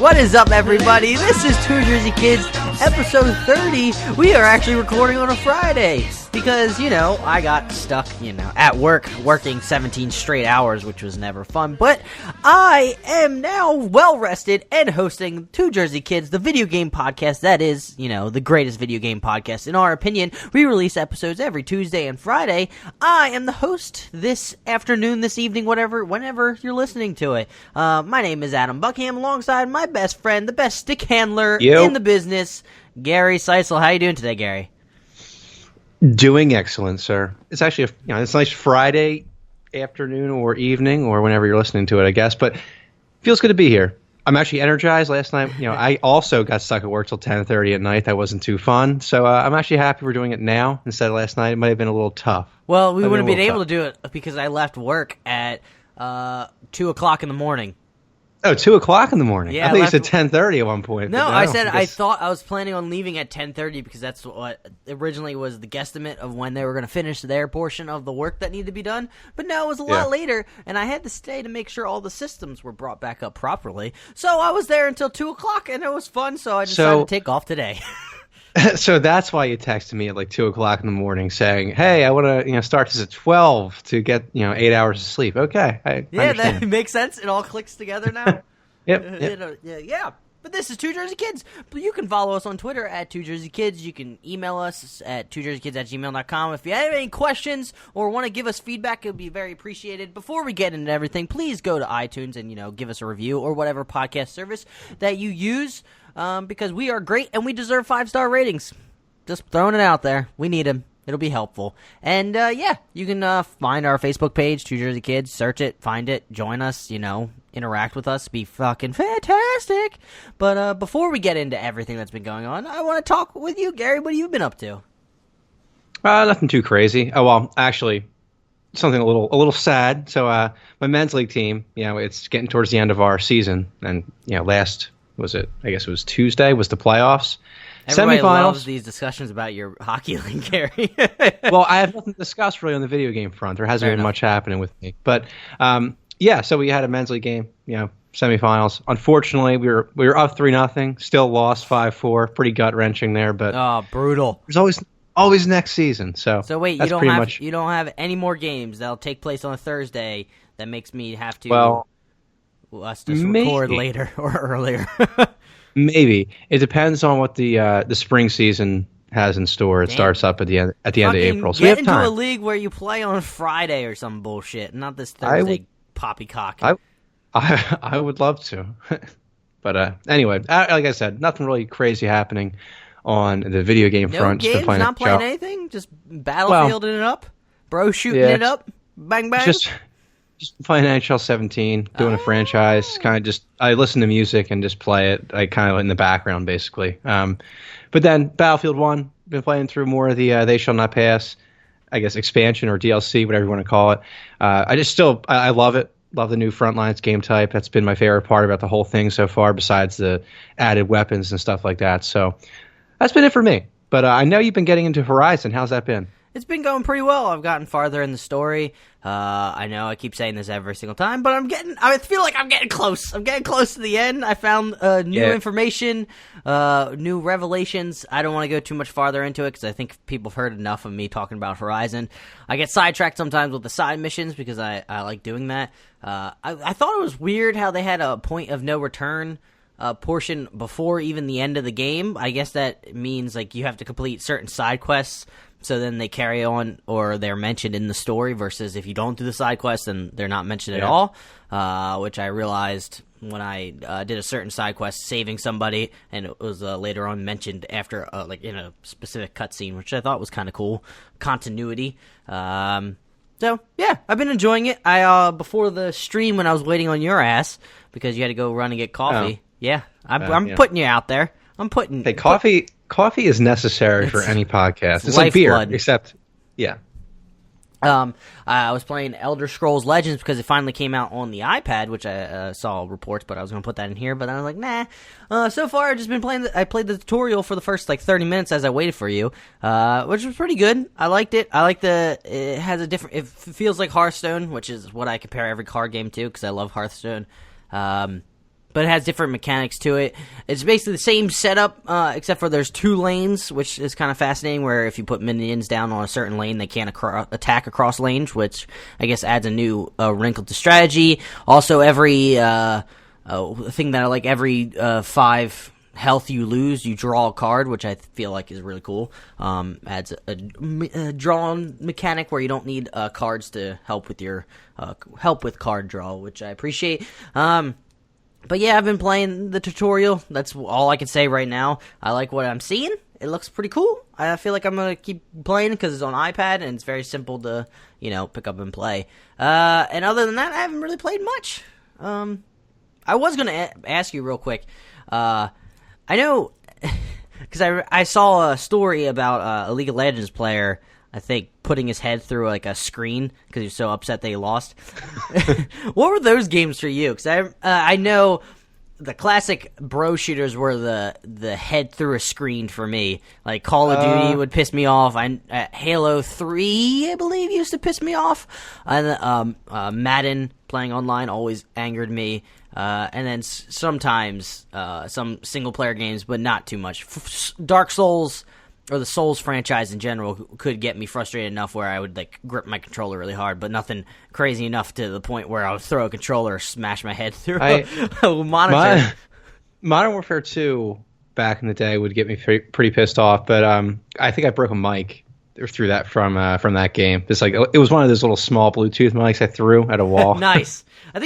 What is up, everybody? This is Two Jersey Kids, episode 30. We are actually recording on a Friday because, I got stuck, at work, working 17 straight hours, which was never fun. But I am now well-rested and hosting Two Jersey Kids, the video game podcast that is, the greatest video game podcast. In our opinion, we release episodes every Tuesday and Friday. I am the host this afternoon, this evening, whenever you're listening to it. My name is Adam Buckham, alongside my best friend, the best stick handler in the business, Gary Seisel. How you doing today, Gary? Doing excellent, sir. It's actually it's a nice Friday afternoon or evening or whenever you're listening to it, I guess. But feels good to be here. I'm actually energized. Last night, I also got stuck at work till 10:30 at night. That wasn't too fun. So I'm actually happy we're doing it now instead of last night. It might have been a little tough. Well, we wouldn't have been able to do it because I left work at 2 o'clock in the morning. Oh, 2 o'clock in the morning. Yeah, I think you said 10:30 at one point. No, I said I thought I was planning on leaving at 10:30 because that's what originally was the guesstimate of when they were going to finish their portion of the work that needed to be done. But no, it was a lot later, and I had to stay to make sure all the systems were brought back up properly. So I was there until 2 o'clock, and it was fun, so I decided to take off today. So that's why you texted me at like 2 o'clock in the morning saying, hey, I want to start this at 12 to get 8 hours of sleep. Okay. I understand. That makes sense. It all clicks together now. Yep. Yeah. But this is Two Jersey Kids. You can follow us on Twitter at Two Jersey Kids. You can email us at twojerseykids@gmail.com. If you have any questions or want to give us feedback, it would be very appreciated. Before we get into everything, please go to iTunes and give us a review or whatever podcast service that you use. Because we are great and we deserve 5-star ratings. Just throwing it out there. We need them. It'll be helpful. And, you can find our Facebook page, Two Jersey Kids. Search it, find it, join us, interact with us. Be fucking fantastic. But before we get into everything that's been going on, I want to talk with you, Gary. What have you been up to? Nothing too crazy. Oh, well, actually, something a little sad. So my men's league team, it's getting towards the end of our season. And, I guess it was Tuesday, was the playoffs. Everybody Semifinals. loves these discussions about your hockey league, Gary. Well, I have nothing to discuss really on the video game front. There hasn't been much happening with me. But, so we had a men's league game, semifinals. Unfortunately, we were up 3-0, still lost 5-4. Pretty gut-wrenching there. But brutal. There's always next season. So wait, you don't have any more games that'll take place on a Thursday that makes me have to... us just record later or earlier. Maybe. It depends on what the spring season has in store. It starts up at the end of April. So get we have time. Into a league where you play on Friday or some bullshit, not this Thursday poppycock. I would love to. But anyway, like I said, nothing really crazy happening on the video game front. Games, not playing anything? Just battlefielding it up? Bro shooting it up? Bang, bang? Just playing NHL 17, doing a franchise, I listen to music and just play it, kind of in the background, basically. But then Battlefield 1, been playing through more of the They Shall Not Pass, I guess, expansion or DLC, whatever you want to call it. I love it. Love the new Frontlines game type. That's been my favorite part about the whole thing so far, besides the added weapons and stuff like that. So that's been it for me. But I know you've been getting into Horizon. How's that been? It's been going pretty well. I've gotten farther in the story. I know I keep saying this every single time, but I feel like I'm getting close. I'm getting close to the end. I found new information, new revelations. I don't want to go too much farther into it because I think people have heard enough of me talking about Horizon. I get sidetracked sometimes with the side missions because I like doing that. I thought it was weird how they had a point of no return portion before even the end of the game. I guess that means you have to complete certain side quests. So then they carry on, or they're mentioned in the story, versus if you don't do the side quest, then they're not mentioned at all, which I realized when I did a certain side quest saving somebody, and it was later on mentioned after, in a specific cutscene, which I thought was kind of cool. Continuity. So, yeah, I've been enjoying it. Before the stream when I was waiting on your ass, because you had to go run and get coffee. I'm putting you out there. Hey, coffee is necessary for any podcast. It's like beer, except, I was playing Elder Scrolls Legends because it finally came out on the iPad, which I saw reports, but I was going to put that in here, but I was like, nah. So far, I've just been playing. I played the tutorial for the first 30 minutes as I waited for you, which was pretty good. I liked it. It has a different. It feels like Hearthstone, which is what I compare every card game to because I love Hearthstone. but it has different mechanics to it. It's basically the same setup, except for there's 2 lanes, which is kind of fascinating, where if you put minions down on a certain lane, they can't attack across lanes, which I guess adds a new wrinkle to strategy. Also, every thing that I like, every 5 health you lose, you draw a card, which I feel like is really cool. Adds a drawn mechanic where you don't need cards to help with your help with card draw, which I appreciate. But yeah, I've been playing the tutorial. That's all I can say right now. I like what I'm seeing. It looks pretty cool. I feel like I'm gonna keep playing because it's on iPad and it's very simple to pick up and play. And other than that, I haven't really played much. I was gonna ask you real quick. I know because I saw a story about a League of Legends player, I think, putting his head through like a screen because he was so upset that he lost. What were those games for you? Because I know the classic bro shooters were the head through a screen for me. Like Call of Duty would piss me off. Halo 3, I believe, used to piss me off. And Madden playing online always angered me. And then sometimes some single-player games, but not too much. Dark Souls, or the Souls franchise in general, could get me frustrated enough where I would like grip my controller really hard, but nothing crazy enough to the point where I would throw a controller or smash my head through a monitor. Modern Warfare 2 back in the day would get me pretty pissed off, but I think I broke a mic through that from that game. It's like it was one of those little small Bluetooth mics I threw at a wall. Nice. I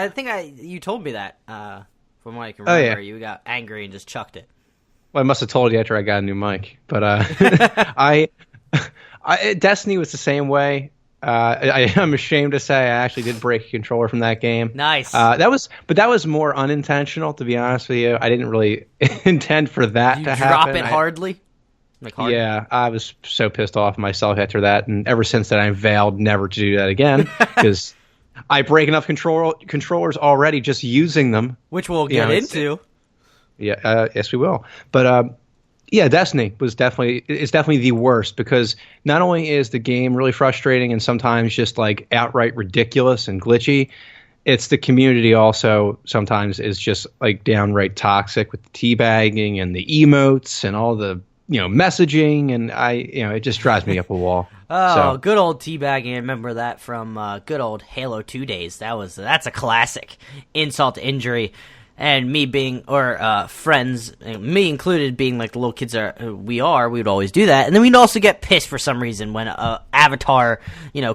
think you told me that from what I can remember. Oh, yeah. You got angry and just chucked it. Well, I must have told you after I got a new mic, but Destiny was the same way. I'm ashamed to say I actually did break a controller from that game. Nice. That was more unintentional, to be honest with you. I didn't really intend for that to happen. Drop it hardly? Yeah, I was so pissed off myself after that, and ever since then I vowed never to do that again because I break enough controllers already just using them, which we'll get into. Yeah, yes, we will. But yeah, Destiny is definitely the worst because not only is the game really frustrating and sometimes just like outright ridiculous and glitchy, it's the community also sometimes is just like downright toxic with the teabagging and the emotes and all the messaging, and it just drives me up a wall. Oh, good old teabagging. I remember that from good old Halo 2 days. That's a classic insult to injury. And me being, or friends, me included, being like the little kids we would always do that. And then we'd also get pissed for some reason when Avatar,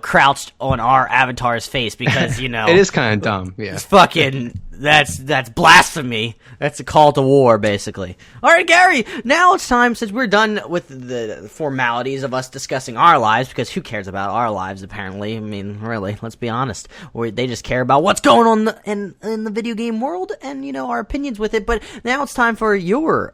crouched on our Avatar's face because, it is kind of dumb, yeah. It's fucking, that's blasphemy. That's a call to war, basically. All right, Gary, now it's time, since we're done with the formalities of us discussing our lives, because who cares about our lives, apparently? I mean, really, let's be honest. They just care about what's going on in the video game world and, our opinions with it. But now it's time for your,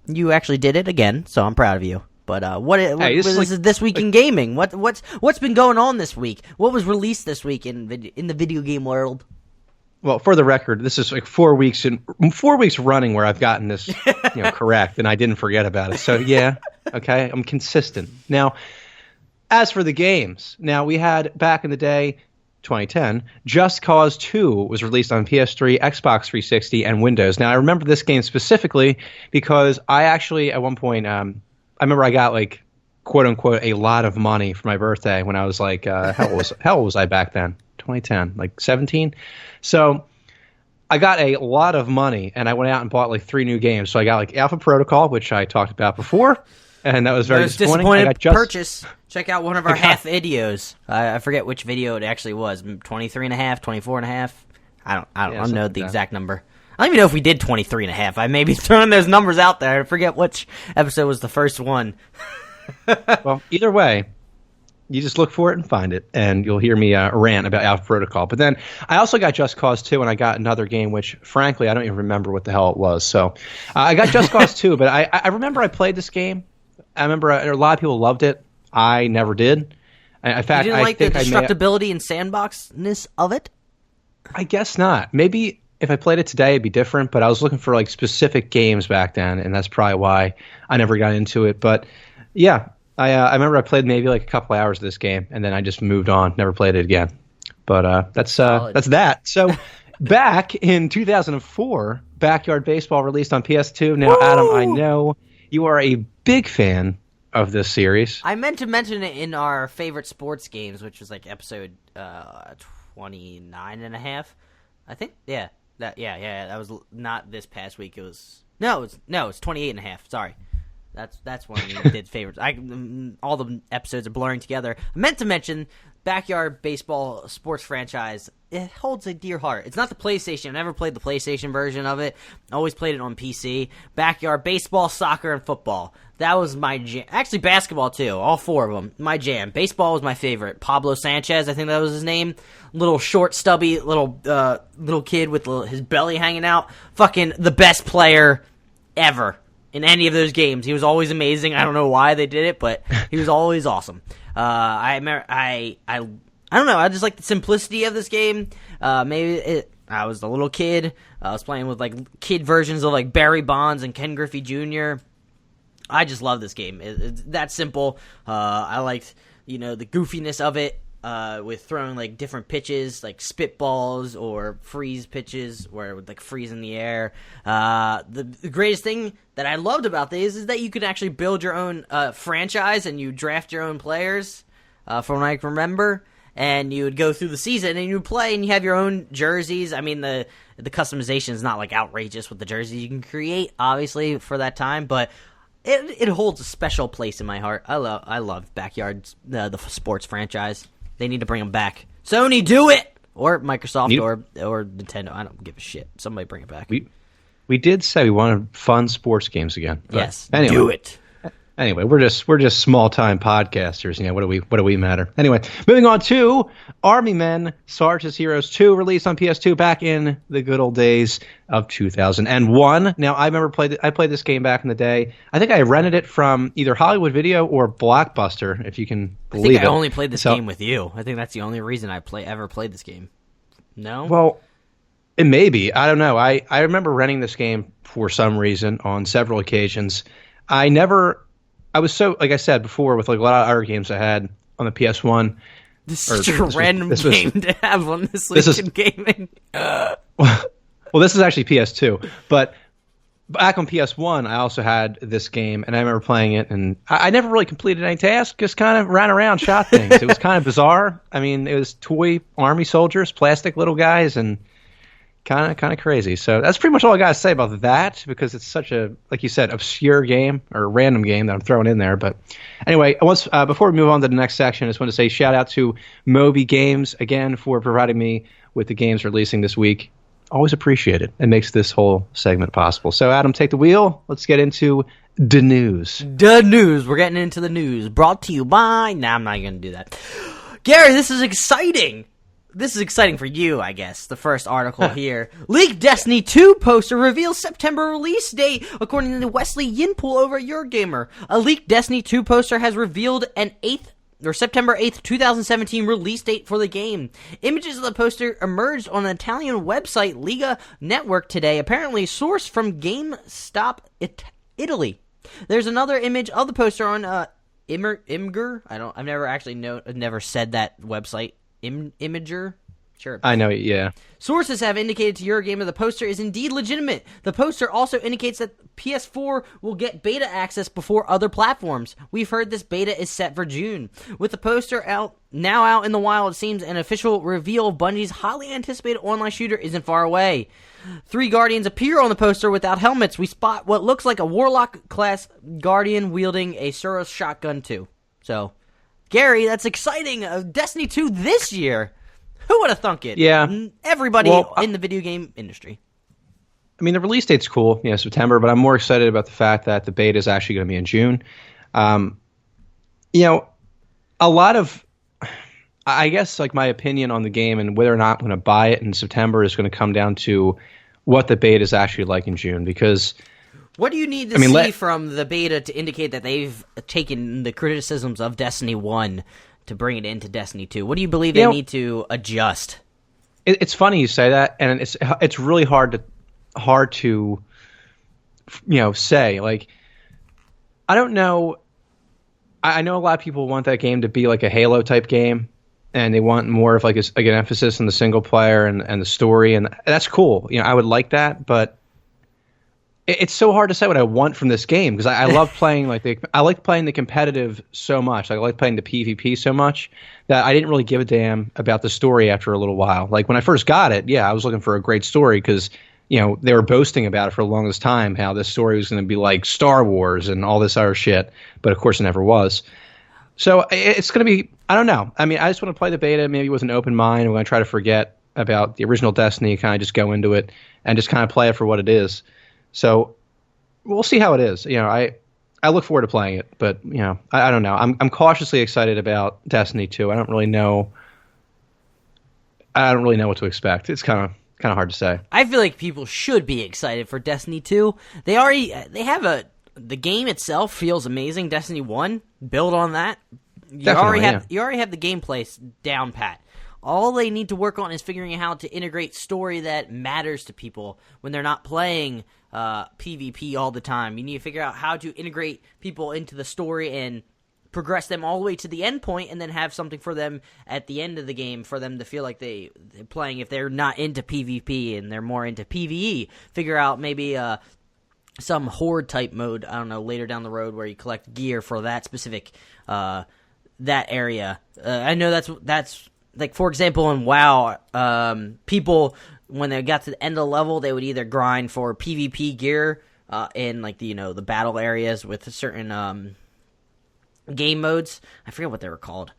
you actually did it again, so I'm proud of you. But this is This Week in Gaming. What's been going on this week? What was released this week in the video game world? Well, for the record, this is like 4 weeks running where I've gotten this correct, and I didn't forget about it. So yeah, okay, I'm consistent. Now, as for the games, we had back in the day, 2010, Just Cause 2 was released on PS3, Xbox 360, and Windows. Now, I remember this game specifically because I actually at one point, I remember I got like quote unquote a lot of money for my birthday when I was like, how old was I back then? 2010, like 17. So I got a lot of money, and I went out and bought like 3 new games. So I got like Alpha Protocol, which I talked about before, and that was very disappointing. Purchase. Check out one of our half videos. I forget which video it actually was. 23 and a half, 24 and a half. I don't know the exact number. I don't even know if we did 23 and a half. I may be throwing those numbers out there. I forget which episode was the first one. Well, either way, you just look for it and find it, and you'll hear me rant about Alpha Protocol. But then I also got Just Cause 2, and I got another game, which, frankly, I don't even remember what the hell it was. So I got Just Cause 2, but I remember I played this game. I remember a lot of people loved it. I never did. In fact, you didn't like the destructibility and sandboxness of it? I guess not. Maybe if I played it today, it'd be different, but I was looking for like specific games back then, and that's probably why I never got into it. But yeah, I remember I played maybe like a couple hours of this game, and then I just moved on, never played it again. But that's that. So Back in 2004, Backyard Baseball released on PS2. Now, Woo! Adam, I know you are a big fan of this series. I meant to mention it in our favorite sports games, which was like episode 29 and a half. I think, yeah. That was not this past week. It was it's 28 and a half. Sorry. That's when we did favorites. All the episodes are blurring together. I meant to mention Backyard Baseball sports franchise. It holds a dear heart. It's not the PlayStation. I never played the PlayStation version of it. I always played it on PC. Backyard Baseball, soccer, and football. That was my jam. Actually, basketball too. All four of them. My jam. Baseball was my favorite. Pablo Sanchez, I think that was his name. Little short, stubby, little kid with his belly hanging out. Fucking the best player ever in any of those games. He was always amazing. I don't know why they did it, but he was always awesome. I don't know. I just like the simplicity of this game. I was a little kid. I was playing with like kid versions of like Barry Bonds and Ken Griffey Jr. I just love this game. It's that simple. I liked, the goofiness of it. With throwing like different pitches, like spitballs or freeze pitches, where it would like freeze in the air. The greatest thing that I loved about these is that you could actually build your own franchise and you draft your own players. From what I can remember, and you would go through the season and you would play and you have your own jerseys. I mean, the customization is not like outrageous with the jerseys you can create, obviously, for that time, but it holds a special place in my heart. I love Backyard, the sports franchise. They need to bring them back. Sony, do it! Or Microsoft or Nintendo. I don't give a shit. Somebody bring it back. We did say we wanted fun sports games again. Yes, anyway, do it. Anyway, we're just small time podcasters. What do we matter? Anyway, moving on to Army Men: Sarge's Heroes 2, released on PS2 back in the good old days of 2001. Now, I remember I played this game back in the day. I think I rented it from either Hollywood Video or Blockbuster, if you can believe it. I think I only played this game with you. I think that's the only reason I ever played this game. No? Well, it may be. I don't know. I remember renting this game for some reason on several occasions. I was so, like I said before, with like a lot of other games I had on the PS1. This is such a random game to have on this week in gaming. Well, this is actually PS2. But back on PS1, I also had this game, and I remember playing it, and I never really completed any tasks, just kind of ran around, shot things. It was kind of bizarre. I mean, it was toy army soldiers, plastic little guys, and kind of crazy. So that's pretty much all I got to say about that, because it's such a, like you said, obscure game or random game that I'm throwing in there. But anyway, before we move on to the next section, I just want to say shout out to Moby Games again for providing me with the games releasing this week. Always appreciate it. It makes this whole segment possible. So Adam, take the wheel. Let's get into the news. The news. We're getting into the news. Brought to you by... Nah, I'm not going to do that. Gary, this is exciting. This is exciting for you, I guess. The first article here. Leaked Destiny 2 poster reveals September release date, according to Wesley Yinpool over at Eurogamer. A leaked Destiny 2 poster has revealed an September 8th, 2017 release date for the game. Images of the poster emerged on an Italian website, Liga Network, today, apparently sourced from GameStop Italy. There's another image of the poster on Imgur. I've never said that website. Imager? Sure. I know, yeah. Sources have indicated to Eurogamer the poster is indeed legitimate. The poster also indicates that PS4 will get beta access before other platforms. We've heard this beta is set for June. With the poster now out in the wild, it seems an official reveal of Bungie's highly anticipated online shooter isn't far away. 3 Guardians appear on the poster without helmets. We spot what looks like a Warlock-class Guardian wielding a Suros shotgun too. So, Gary, that's exciting. Destiny 2 this year. Who would have thunk it? Yeah. Everybody in the video game industry. I mean, the release date's cool, September, but I'm more excited about the fact that the beta is actually going to be in June. A lot of, I guess, like my opinion on the game and whether or not I'm going to buy it in September is going to come down to what the beta is actually like in June, because... What do you need to see from the beta to indicate that they've taken the criticisms of Destiny 1 to bring it into Destiny 2? What do you believe they need to adjust? It's funny you say that, and it's really hard to say. Like, I don't know. I know a lot of people want that game to be like a Halo type game, and they want more of like an emphasis on the single player and the story, and that's cool. I would like that, but it's so hard to say what I want from this game because I love playing I like playing the competitive so much. I like playing the PvP so much that I didn't really give a damn about the story after a little while. Like when I first got it, yeah, I was looking for a great story because they were boasting about it for the longest time, how this story was going to be like Star Wars and all this other shit, but of course it never was. So it's going to be, I don't know. I mean, I just want to play the beta maybe with an open mind. I'm going to try to forget about the original Destiny, kind of just go into it and just kind of play it for what it is. So we'll see how it is. I look forward to playing it, but I don't know. I'm cautiously excited about Destiny 2. I don't really know what to expect. It's kind of hard to say. I feel like people should be excited for Destiny 2. The game itself feels amazing. Destiny 1, build on that. You already have the gameplay down pat. All they need to work on is figuring out how to integrate story that matters to people when they're not playing PvP all the time. You need to figure out how to integrate people into the story and progress them all the way to the end point, and then have something for them at the end of the game for them to feel like they're playing. If they're not into PvP and they're more into PvE, figure out maybe some horde type mode, I don't know, later down the road where you collect gear for that specific that area. I know that's like, for example, in WoW, people, when they got to the end of the level, they would either grind for PvP gear in like the battle areas with certain game modes. I forget what they were called.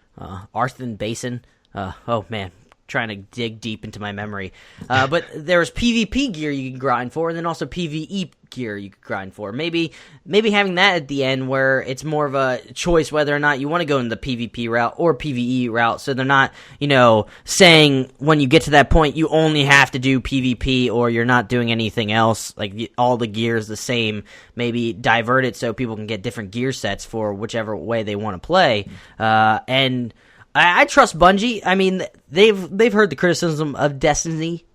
Arthen Basin. Oh man, trying to dig deep into my memory. But there was PvP gear you could grind for, and then also PvE gear you could grind for. Maybe having that at the end where it's more of a choice whether or not you want to go in the PvP route or PvE route, so they're not, saying when you get to that point you only have to do PvP or you're not doing anything else, like all the gear is the same. Maybe divert it so people can get different gear sets for whichever way they want to play. And I trust Bungie. I mean, they've heard the criticism of Destiny.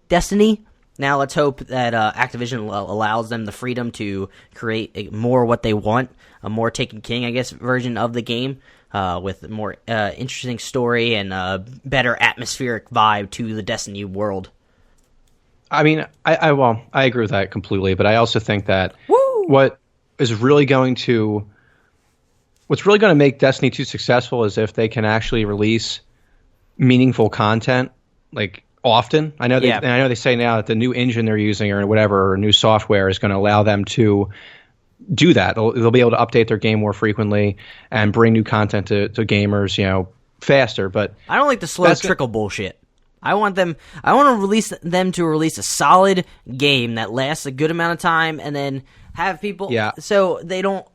Now let's hope that Activision allows them the freedom to create more what they want, a more Taken King, I guess, version of the game, with a more interesting story and a better atmospheric vibe to the Destiny world. I mean, I agree with that completely, but I also think that what's really going to make Destiny 2 successful is if they can actually release meaningful content, like, often. I know they say now that the new engine they're using or whatever, or new software is going to allow them to do that. They'll be able to update their game more frequently and bring new content to gamers, faster. But I don't like the slow trickle bullshit. I want to release a solid game that lasts a good amount of time, and then have people so they don't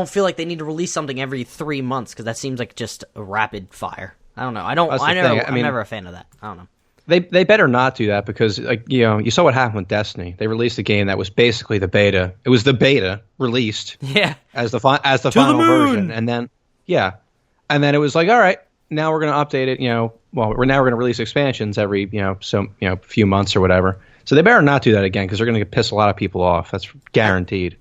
feel like they need to release something every 3 months, because that seems like just a rapid fire. I don't know. I'm never a fan of that. I don't know. They better not do that, because you saw what happened with Destiny. They released a game that was basically the beta. It was the beta released as the final version, and then it was like, all right, now we're going to update it. We're now going to release expansions every few months or whatever. So they better not do that again, because they're going to piss a lot of people off. That's guaranteed.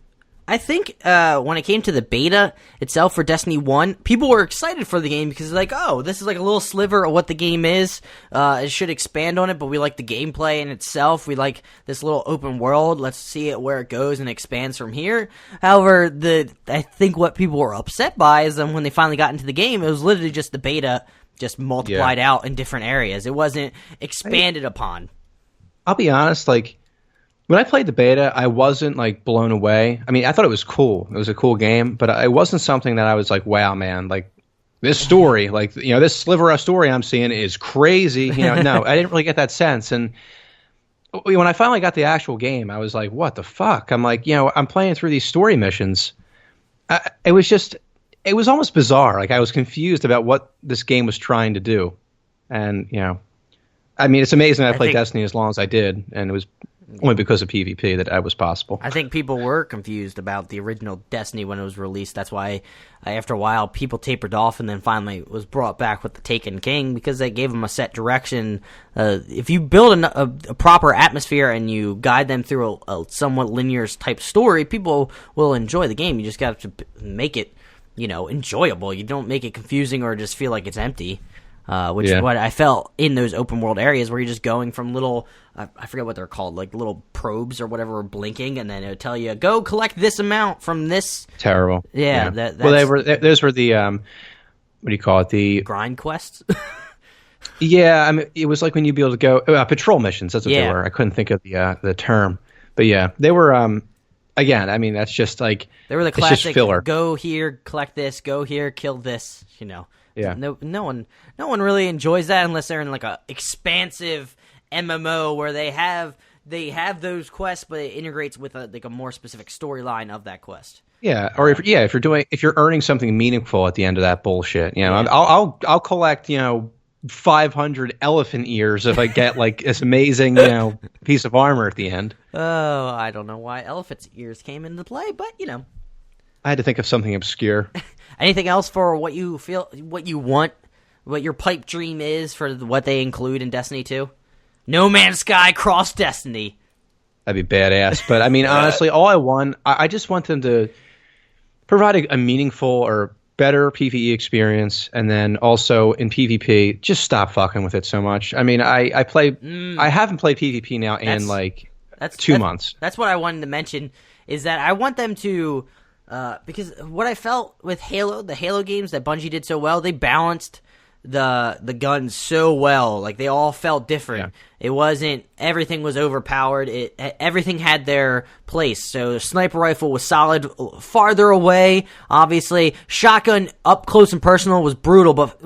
I think when it came to the beta itself for Destiny 1, people were excited for the game because they're like, oh, this is like a little sliver of what the game is. It should expand on it, but we like the gameplay in itself. We like this little open world. Let's see it where it goes and expands from here. However, I think what people were upset by is when they finally got into the game, it was literally just the beta just multiplied out in different areas. It wasn't expanded upon. I'll be honest, when I played the beta, I wasn't blown away. I mean, I thought it was cool. It was a cool game, but it wasn't something that I was like, wow, man, this story, this sliver of story I'm seeing is crazy. No, I didn't really get that sense. And when I finally got the actual game, I was like, what the fuck? I'm like, I'm playing through these story missions. It was almost bizarre. I was confused about what this game was trying to do. And, I mean, it's amazing that I played Destiny as long as I did, and it was only because of PvP that was possible. I think people were confused about the original Destiny when it was released. That's why, after a while, people tapered off, and then finally was brought back with the Taken King, because they gave them a set direction. If you build a proper atmosphere and you guide them through a somewhat linear type story, people will enjoy the game. You just got to make it, enjoyable. You don't make it confusing or just feel like it's empty. which is what I felt in those open world areas where you're just going from little, I forget what they're called, like little probes or whatever, blinking, and then it would tell you, go collect this amount from this. Terrible. Yeah. Those were the, what do you call it? The grind quests? Yeah, I mean, it was like when you'd be able to go patrol missions. That's what they were. I couldn't think of the term, but yeah, they were. Again, I mean, that's just like they were the classic filler. Go here, collect this. Go here, kill this. You know. Yeah. No one really enjoys that unless they're in like a expansive MMO where they have those quests, but it integrates with a more specific storyline of that quest. Yeah, or if you're earning something meaningful at the end of that bullshit, you know, I'll collect 500 elephant ears if I get like this amazing piece of armor at the end. Oh, I don't know why elephant's ears came into play, but I had to think of something obscure. Anything else for what you feel, what you want, what your pipe dream is for what they include in Destiny 2? No Man's Sky Cross Destiny. That'd be badass. But I mean, honestly, I just want them to provide a meaningful or better PvE experience, and then also in PvP, just stop fucking with it so much. I mean, I haven't played PvP now in like 2 months. That's what I wanted to mention, is that I want them to, because what I felt with Halo, the Halo games that Bungie did so well, they balanced the guns so well. Like, they all felt different. Yeah. It wasn't everything was overpowered. Everything had their place. So the sniper rifle was solid farther away. Obviously, shotgun up close and personal was brutal. But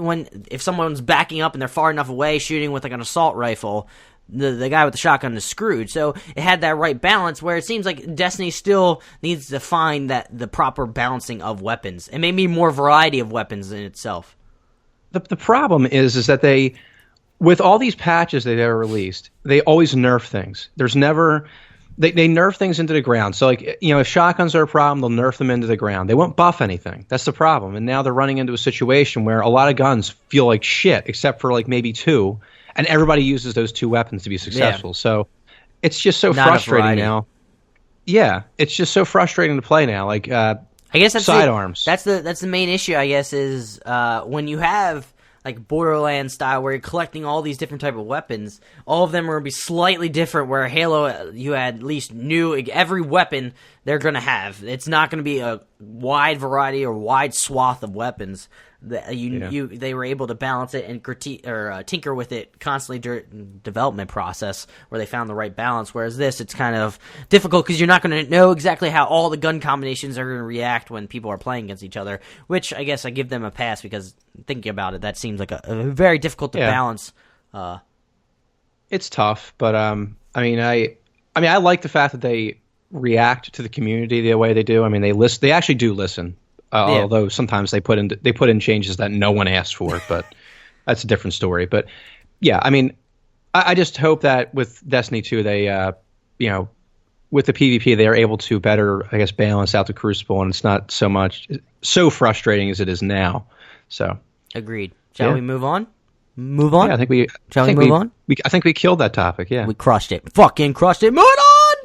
if someone's backing up and they're far enough away, shooting with like an assault rifle, the guy with the shotgun is screwed. So it had that right balance, where it seems like Destiny still needs to find the proper balancing of weapons and maybe more variety of weapons in itself. The problem is that they, with all these patches they've ever released, they always nerf things. There's never, they nerf things into the ground. So like, if shotguns are a problem, they'll nerf them into the ground. They won't buff anything. That's the problem. And now they're running into a situation where a lot of guns feel like shit, except for like maybe 2, and everybody uses those 2 weapons to be successful. Yeah. So it's just so frustrating now. Yeah, it's just so frustrating to play now. Like, I guess that's sidearms. That's the main issue, I guess, is when you have like Borderlands style, where you're collecting all these different type of weapons. All of them are going to be slightly different. Where Halo, you had at least every weapon they're going to have. It's not going to be a wide variety or wide swath of weapons. They were able to balance it and critique or tinker with it constantly during development process, where they found the right balance. Whereas this, it's kind of difficult because you're not going to know exactly how all the gun combinations are going to react when people are playing against each other. Which I guess I give them a pass, because thinking about it, that seems like a very difficult to balance. It's tough, but I like the fact that they react to the community the way they do. I mean, they actually do listen. Although sometimes they put in changes that no one asked for, but that's a different story. But yeah, I mean, I just hope that with Destiny 2, they, with the PvP, they are able to better, I guess, balance out the Crucible, and it's not so frustrating as it is now. So agreed. Shall we move on? Move on. Yeah, I think we. Shall we move on? I think we killed that topic. Yeah, we crushed it. Fucking crushed it. Moving on.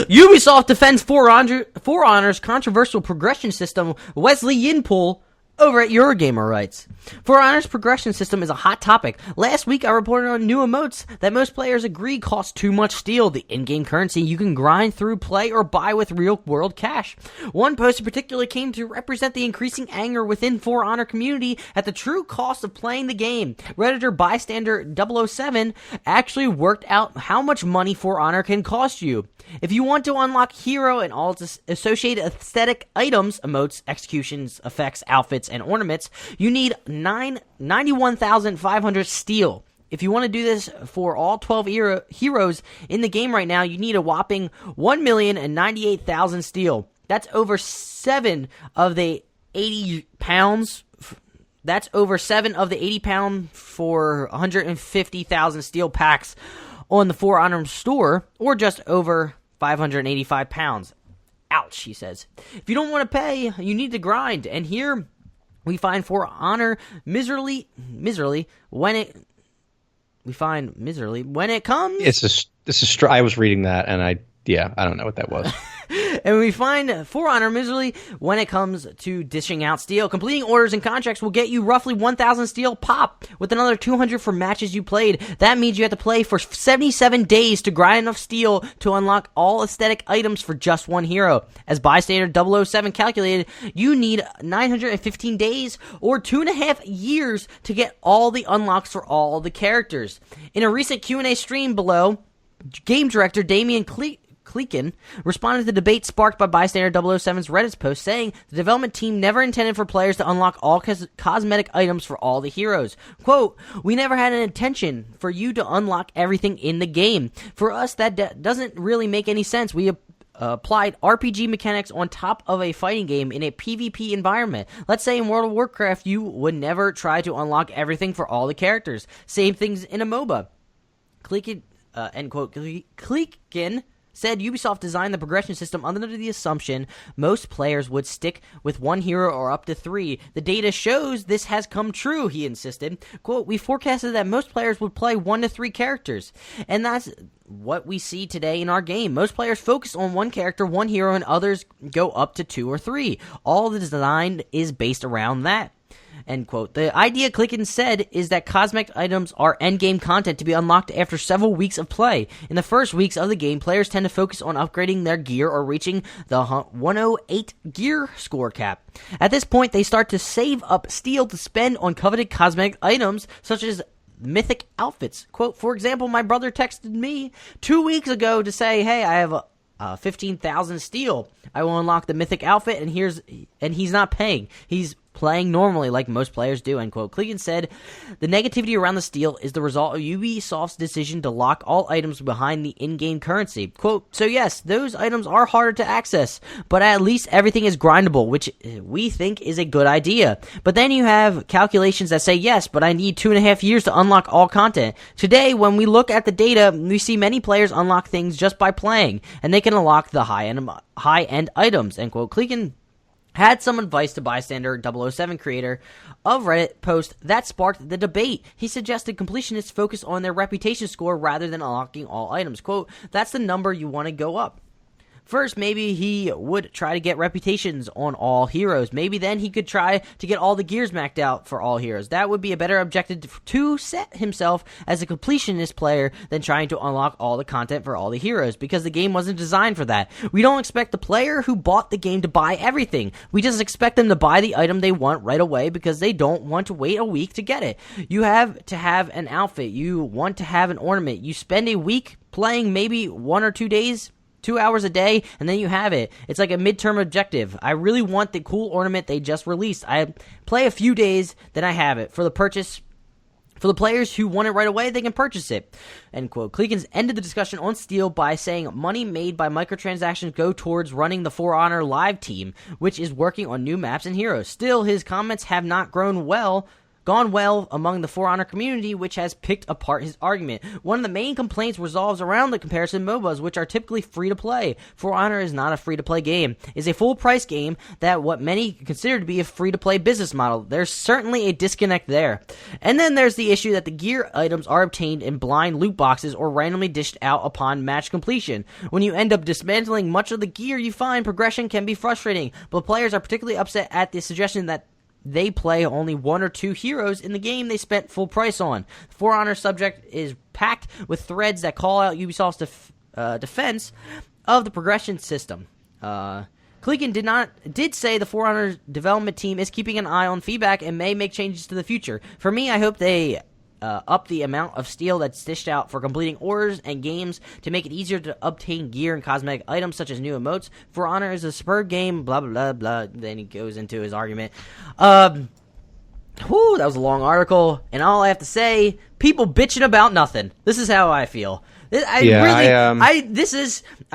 Ubisoft defends For Honor's controversial progression system. Wesley Yinpool over at Eurogamer writes, For Honor's progression system is a hot topic. Last week I reported on new emotes that most players agree cost too much steel, the in-game currency you can grind through, play, or buy with real-world cash. One post in particular came to represent the increasing anger within For Honor community at the true cost of playing the game. Redditor Bystander 007 actually worked out how much money For Honor can cost you. If you want to unlock hero and all its associated aesthetic items, emotes, executions, effects, outfits, and ornaments, you need 91,500 steel. If you want to do this for all 12 heroes in the game right now, you need a whopping 1,098,000 steel. That's over 7 of the 80 pounds. That's over 7 of the 80 pound for 150,000 steel packs on the For Honor store, or just over 585 pounds. Ouch, he says. If you don't want to pay, you need to grind. And here we find For Honor miserably when it comes. I was reading that, and I don't know what that was. And we find For Honor miserably when it comes to dishing out steel. Completing orders and contracts will get you roughly 1,000 steel pop, with another 200 for matches you played. That means you have to play for 77 days to grind enough steel to unlock all aesthetic items for just one hero. As Bystander 007 calculated, you need 915 days or 2.5 years to get all the unlocks for all the characters. In a recent Q&A stream below, game director Damian Kleekin responded to the debate sparked by Bystander 007's Reddit post, saying the development team never intended for players to unlock all cosmetic items for all the heroes. Quote, "We never had an intention for you to unlock everything in the game. For us, that doesn't really make any sense. We applied RPG mechanics on top of a fighting game in a PvP environment. Let's say in World of Warcraft, you would never try to unlock everything for all the characters. Same things in a MOBA." Kleekin, end quote. Kleekin said Ubisoft designed the progression system under the assumption most players would stick with one hero or up to 3. The data shows this has come true, he insisted. Quote, "We forecasted that most players would play 1 to 3 characters. And that's what we see today in our game. Most players focus on one character, one hero, and others go up to 2 or 3. All the design is based around that." End quote. The idea, Kleekin said, is that cosmetic items are endgame content to be unlocked after several weeks of play. In the first weeks of the game, players tend to focus on upgrading their gear or reaching the 108 gear score cap. At this point, they start to save up steel to spend on coveted cosmetic items, such as mythic outfits. Quote, "For example, my brother texted me 2 weeks ago to say, hey, I have 15,000 steel. I will unlock the mythic outfit, and he's not paying. He's playing normally like most players do," end quote. Kleekin said the negativity around the steal is the result of Ubisoft's decision to lock all items behind the in-game currency. Quote, "So yes, those items are harder to access, but at least everything is grindable, which we think is a good idea. But then you have calculations that say, yes, but I need 2.5 years to unlock all content. Today, when we look at the data, we see many players unlock things just by playing, and they can unlock the high-end items," end quote. Kleekin had some advice to Bystander 007 creator of Reddit post that sparked the debate. He suggested completionists focus on their reputation score rather than unlocking all items. Quote, "That's the number you want to go up. First, maybe he would try to get reputations on all heroes. Maybe then he could try to get all the gears maxed out for all heroes. That would be a better objective to set himself as a completionist player than trying to unlock all the content for all the heroes, because the game wasn't designed for that. We don't expect the player who bought the game to buy everything. We just expect them to buy the item they want right away because they don't want to wait a week to get it. You have to have an outfit. You want to have an ornament. You spend a week playing, maybe 1 or 2 days, 2 hours a day, and then you have it. It's like a midterm objective. I really want the cool ornament they just released. I play a few days, then I have it. For the players who want it right away, they can purchase it." End quote. Kleekin ended the discussion on Steel by saying money made by microtransactions go towards running the For Honor Live team, which is working on new maps and heroes. Still, his comments have not gone well among the For Honor community, which has picked apart his argument. One of the main complaints revolves around the comparison MOBAs, which are typically free-to-play. For Honor is not a free-to-play game. It's a full-price game that what many consider to be a free-to-play business model. There's certainly a disconnect there. And then there's the issue that the gear items are obtained in blind loot boxes or randomly dished out upon match completion. When you end up dismantling much of the gear you find, progression can be frustrating, but players are particularly upset at the suggestion that they play only 1 or 2 heroes in the game they spent full price on. The For Honor subject is packed with threads that call out Ubisoft's defense of the progression system. Kleekin did say the For Honor development team is keeping an eye on feedback and may make changes to the future. For me, I hope they up the amount of steel that's dished out for completing orders and games to make it easier to obtain gear and cosmetic items such as new emotes. For Honor is a superb game, blah, blah, blah, blah. Then he goes into his argument. That was a long article, and all I have to say, people bitching about nothing. This is how I feel. I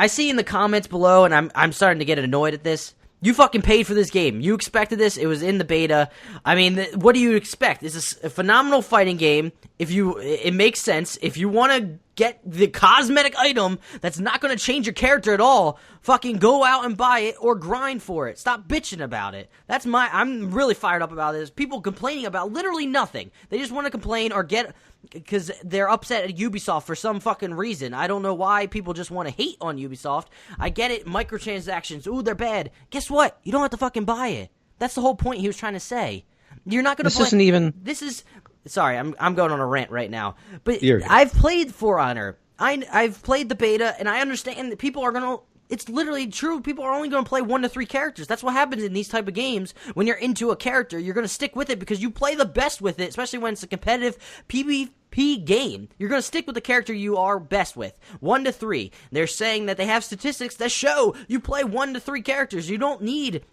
see in the comments below, and I'm starting to get annoyed at this. You fucking paid for this game. You expected this. It was in the beta. I mean, what do you expect? It's a phenomenal fighting game. It makes sense. If you want to get the cosmetic item that's not going to change your character at all. Fucking go out and buy it or grind for it. Stop bitching about it. I'm really fired up about this. People complaining about literally nothing. They just want to complain or get, because they're upset at Ubisoft for some fucking reason. I don't know why people just want to hate on Ubisoft. I get it. Microtransactions. Ooh, they're bad. Guess what? You don't have to fucking buy it. That's the whole point he was trying to say. You're not going to play. This isn't even. This is. Sorry, I'm going on a rant right now. But You're good. I've played For Honor. I've played the beta, and I understand that people are going to. It's literally true. People are only going to play 1 to 3 characters. That's what happens in these type of games. When you're into a character, you're going to stick with it because you play the best with it, especially when it's a competitive PvP game. You're going to stick with the character you are best with. 1 to 3. They're saying that they have statistics that show you play 1 to 3 characters. You don't need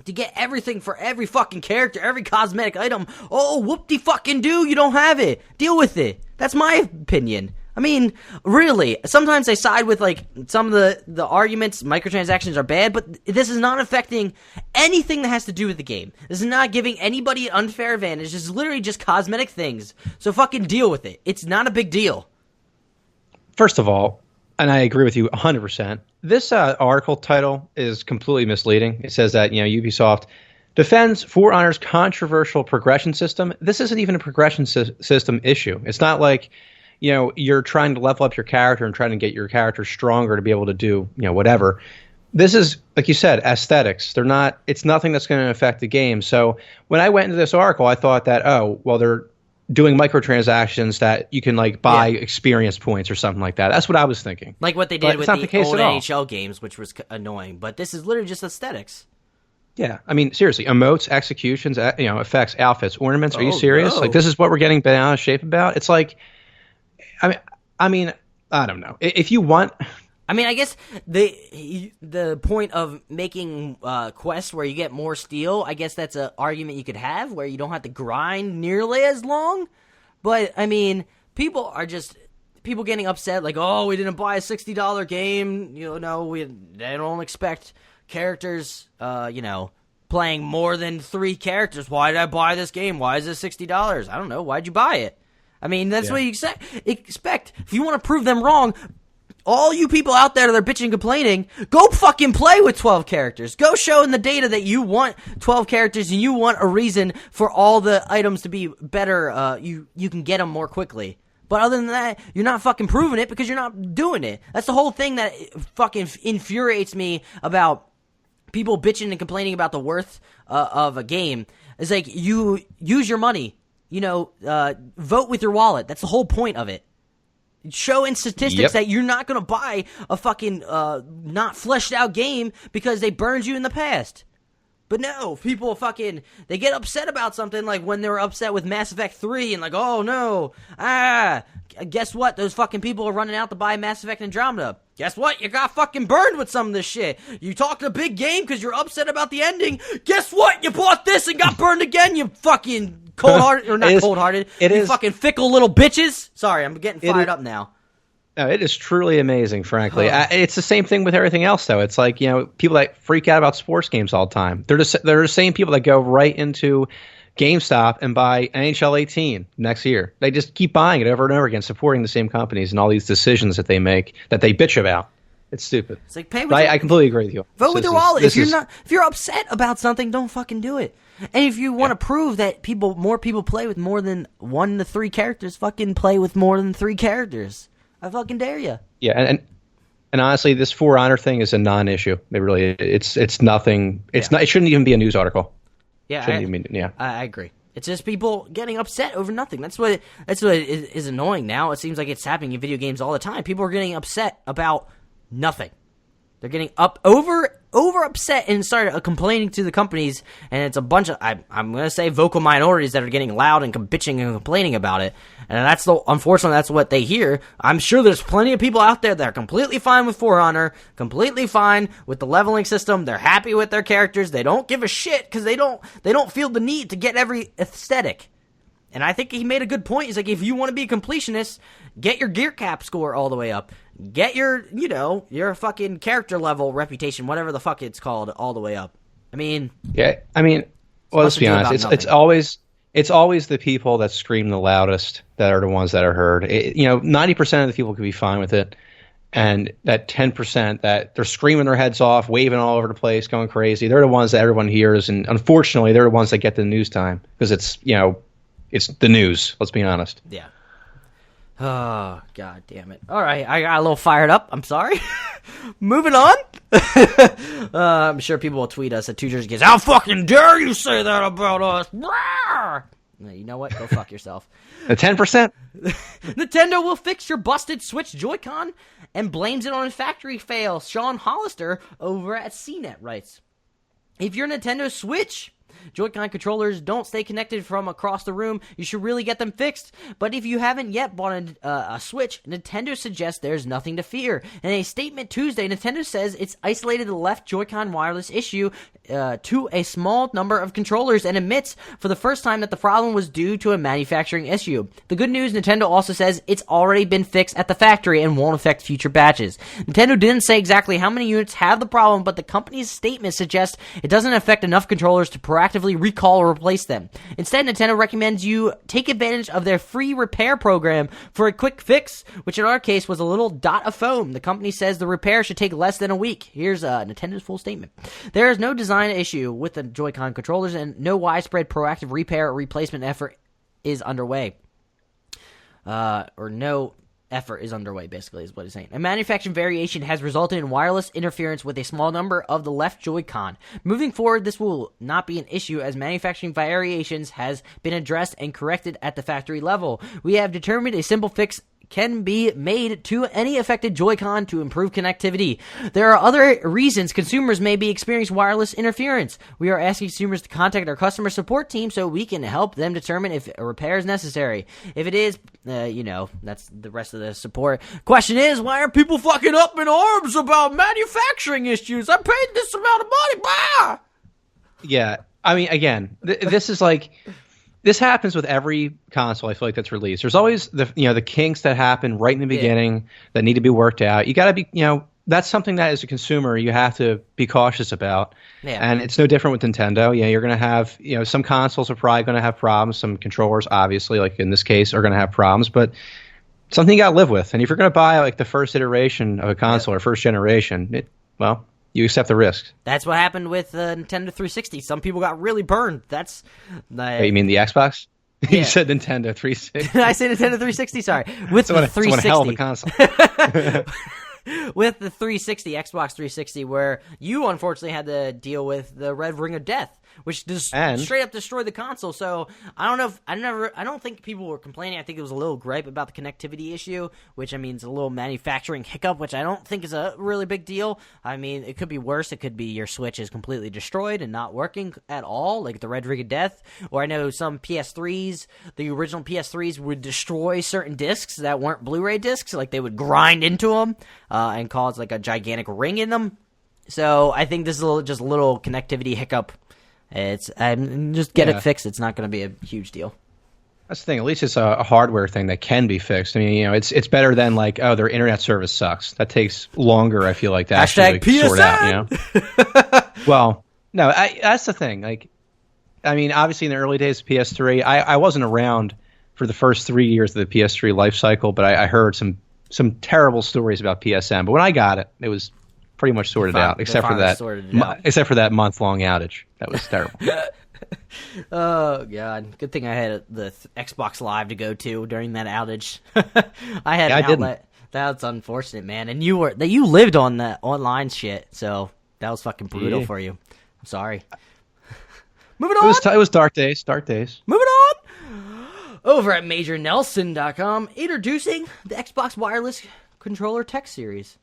to get everything for every fucking character, every cosmetic item. Oh, whoop-de-fucking-do, you don't have it. Deal with it. That's my opinion. I mean, really, sometimes I side with, like, some of the arguments. Microtransactions are bad, but this is not affecting anything that has to do with the game. This is not giving anybody an unfair advantage. This is literally just cosmetic things. So fucking deal with it. It's not a big deal. First of all, and I agree with you 100%, this article title is completely misleading. It says that, Ubisoft defends For Honor's controversial progression system. This isn't even a progression system issue. It's not like, you're trying to level up your character and trying to get your character stronger to be able to do, whatever. This is, like you said, aesthetics. It's nothing that's going to affect the game. So when I went into this article, I thought that, they're doing microtransactions that you can like buy experience points or something like that. That's what I was thinking. Like what they did with the old NHL games, which was annoying. But this is literally just aesthetics. Yeah, I mean, seriously, emotes, executions, effects, outfits, ornaments. Are you serious? No. Like, this is what we're getting bent out of shape about? It's like, I mean, I don't know. If you want, I mean, I guess the point of making quests where you get more steel, I guess that's an argument you could have where you don't have to grind nearly as long. But I mean, people getting upset like, oh, we didn't buy a $60 game. They don't expect characters, playing more than 3 characters. Why did I buy this game? Why is it $60? I don't know. Why'd you buy it? I mean, that's what you expect. If you want to prove them wrong, all you people out there that are bitching and complaining, go fucking play with 12 characters. Go show in the data that you want 12 characters and you want a reason for all the items to be better. You can get them more quickly. But other than that, you're not fucking proving it because you're not doing it. That's the whole thing that fucking infuriates me about people bitching and complaining about the worth of a game. It's like, you use your money. Vote with your wallet. That's the whole point of it. Show in statistics that you're not going to buy a fucking not fleshed out game because they burned you in the past. But no, people they get upset about something, like when they were upset with Mass Effect 3 and like, oh no, guess what? Those fucking people are running out to buy Mass Effect Andromeda. Guess what? You got fucking burned with some of this shit. You talked a big game because you're upset about the ending. Guess what? You bought this and got burned again, you fucking cold-hearted, or not cold-hearted. You fucking fickle little bitches. Sorry, I'm getting fired up now. No, it is truly amazing, frankly. It's the same thing with everything else, though. It's like, people that freak out about sports games all the time. They're the same people that go right into GameStop and buy NHL 18 next year. They just keep buying it over and over again, supporting the same companies and all these decisions that they make that they bitch about. It's stupid. It's like, pay with I completely agree with you. Vote with your wallet. If you're upset about something, don't fucking do it. And if you want to prove that more people play with more than 1 to 3 characters, fucking play with more than 3 characters. I fucking dare you. Yeah, and honestly, this For Honor thing is a non-issue. It's nothing. It shouldn't even be a news article. Yeah, I agree. It's just people getting upset over nothing. That's what is annoying now. It seems like it's happening in video games all the time. People are getting upset about nothing. They're getting over upset and start complaining to the companies, and it's a bunch of I'm going to say vocal minorities that are getting loud and bitching and complaining about it. And unfortunately that's what they hear. I'm sure there's plenty of people out there that are completely fine with For Honor, completely fine with the leveling system. They're happy with their characters. They don't give a shit because they don't feel the need to get every aesthetic. And I think he made a good point. He's like, if you want to be a completionist, get your gear cap score all the way up. Get your fucking character level reputation, whatever the fuck it's called, all the way up. I mean, well, let's be honest. It's it's always the people that scream the loudest that are the ones that are heard. 90% of the people could be fine with it. And that 10% that they're screaming their heads off, waving all over the place, going crazy, they're the ones that everyone hears. And unfortunately, they're the ones that get the news time because it's the news. Let's be honest. Yeah. Oh, God damn it. All right. I got a little fired up. I'm sorry. Moving on. I'm sure people will tweet us at Two Jersey Kids. How fucking dare you say that about us? You know what? Go fuck yourself. The 10%? Nintendo will fix your busted Switch Joy-Con and blames it on a factory fail. Sean Hollister over at CNET writes, if your Nintendo Switch Joy-Con controllers don't stay connected from across the room, you should really get them fixed. But if you haven't yet bought a Switch, Nintendo suggests there's nothing to fear. In a statement Tuesday, Nintendo says it's isolated the left Joy-Con wireless issue to a small number of controllers and admits for the first time that the problem was due to a manufacturing issue. The good news, Nintendo also says it's already been fixed at the factory and won't affect future batches. Nintendo didn't say exactly how many units have the problem, but the company's statement suggests it doesn't affect enough controllers to proactively recall or replace them. Instead, Nintendo recommends you take advantage of their free repair program for a quick fix, which in our case was a little dot of foam. The company says the repair should take less than a week. Here's Nintendo's full statement. There is no design issue with the Joy-Con controllers and no widespread proactive repair or replacement effort is underway. No effort is underway, basically, is what he's saying. A manufacturing variation has resulted in wireless interference with a small number of the left Joy-Con. Moving forward, this will not be an issue as manufacturing variations has been addressed and corrected at the factory level. We have determined a simple fix can be made to any affected Joy-Con to improve connectivity. There are other reasons consumers may be experiencing wireless interference. We are asking consumers to contact our customer support team so we can help them determine if a repair is necessary. If it is, that's the rest of the support. Question is, why are people fucking up in arms about manufacturing issues? I paid this amount of money, bah! Yeah, I mean, again, this is like... This happens with every console I feel like that's released. There's always the kinks that happen right in the beginning that need to be worked out. You got to be, that's something that as a consumer you have to be cautious about. Yeah. And it's no different with Nintendo. Yeah, you're going to have, some consoles are probably going to have problems. Some controllers, obviously, like in this case, are going to have problems. But something you got to live with. And if you're going to buy like the first iteration of a console or first generation, you accept the risks. That's what happened with Nintendo 360. Some people got really burned. That's. Wait, you mean the Xbox? Yeah. You said Nintendo 360. I said Nintendo 360. Sorry, with the 360. It's one hell of a console. With the 360, Xbox 360, where you unfortunately had to deal with the Red Ring of Death, which just straight up destroyed the console. So I don't know if I don't think people were complaining. I think it was a little gripe about the connectivity issue, which I mean is a little manufacturing hiccup, which I don't think is a really big deal. I mean, it could be worse. It could be your Switch is completely destroyed and not working at all, like the Red Ring of Death. Or I know some PS3s, the original PS3s would destroy certain discs that weren't Blu-ray discs, like they would grind into them and cause like a gigantic ring in them. So I think this is just a little connectivity hiccup. It's just get it fixed. It's not going to be a huge deal. That's the thing. At least it's a hardware thing that can be fixed. I mean, it's better than like, oh, their internet service sucks. That takes longer. I feel like to actually sort out. Well, no, that's the thing. Like, I mean, obviously in the early days of PS3, I wasn't around for the first 3 years of the PS3 life cycle, but I heard some terrible stories about PSN. But when I got it, it was pretty much sorted out, except for that month-long outage. That was terrible. Oh God! Good thing I had the Xbox Live to go to during that outage. I had an outlet. That's unfortunate, man. And you lived on the online shit, so that was fucking brutal for you. I'm sorry. Moving on. It was dark days. Moving on. Over at MajorNelson.com, introducing the Xbox Wireless Controller Tech Series.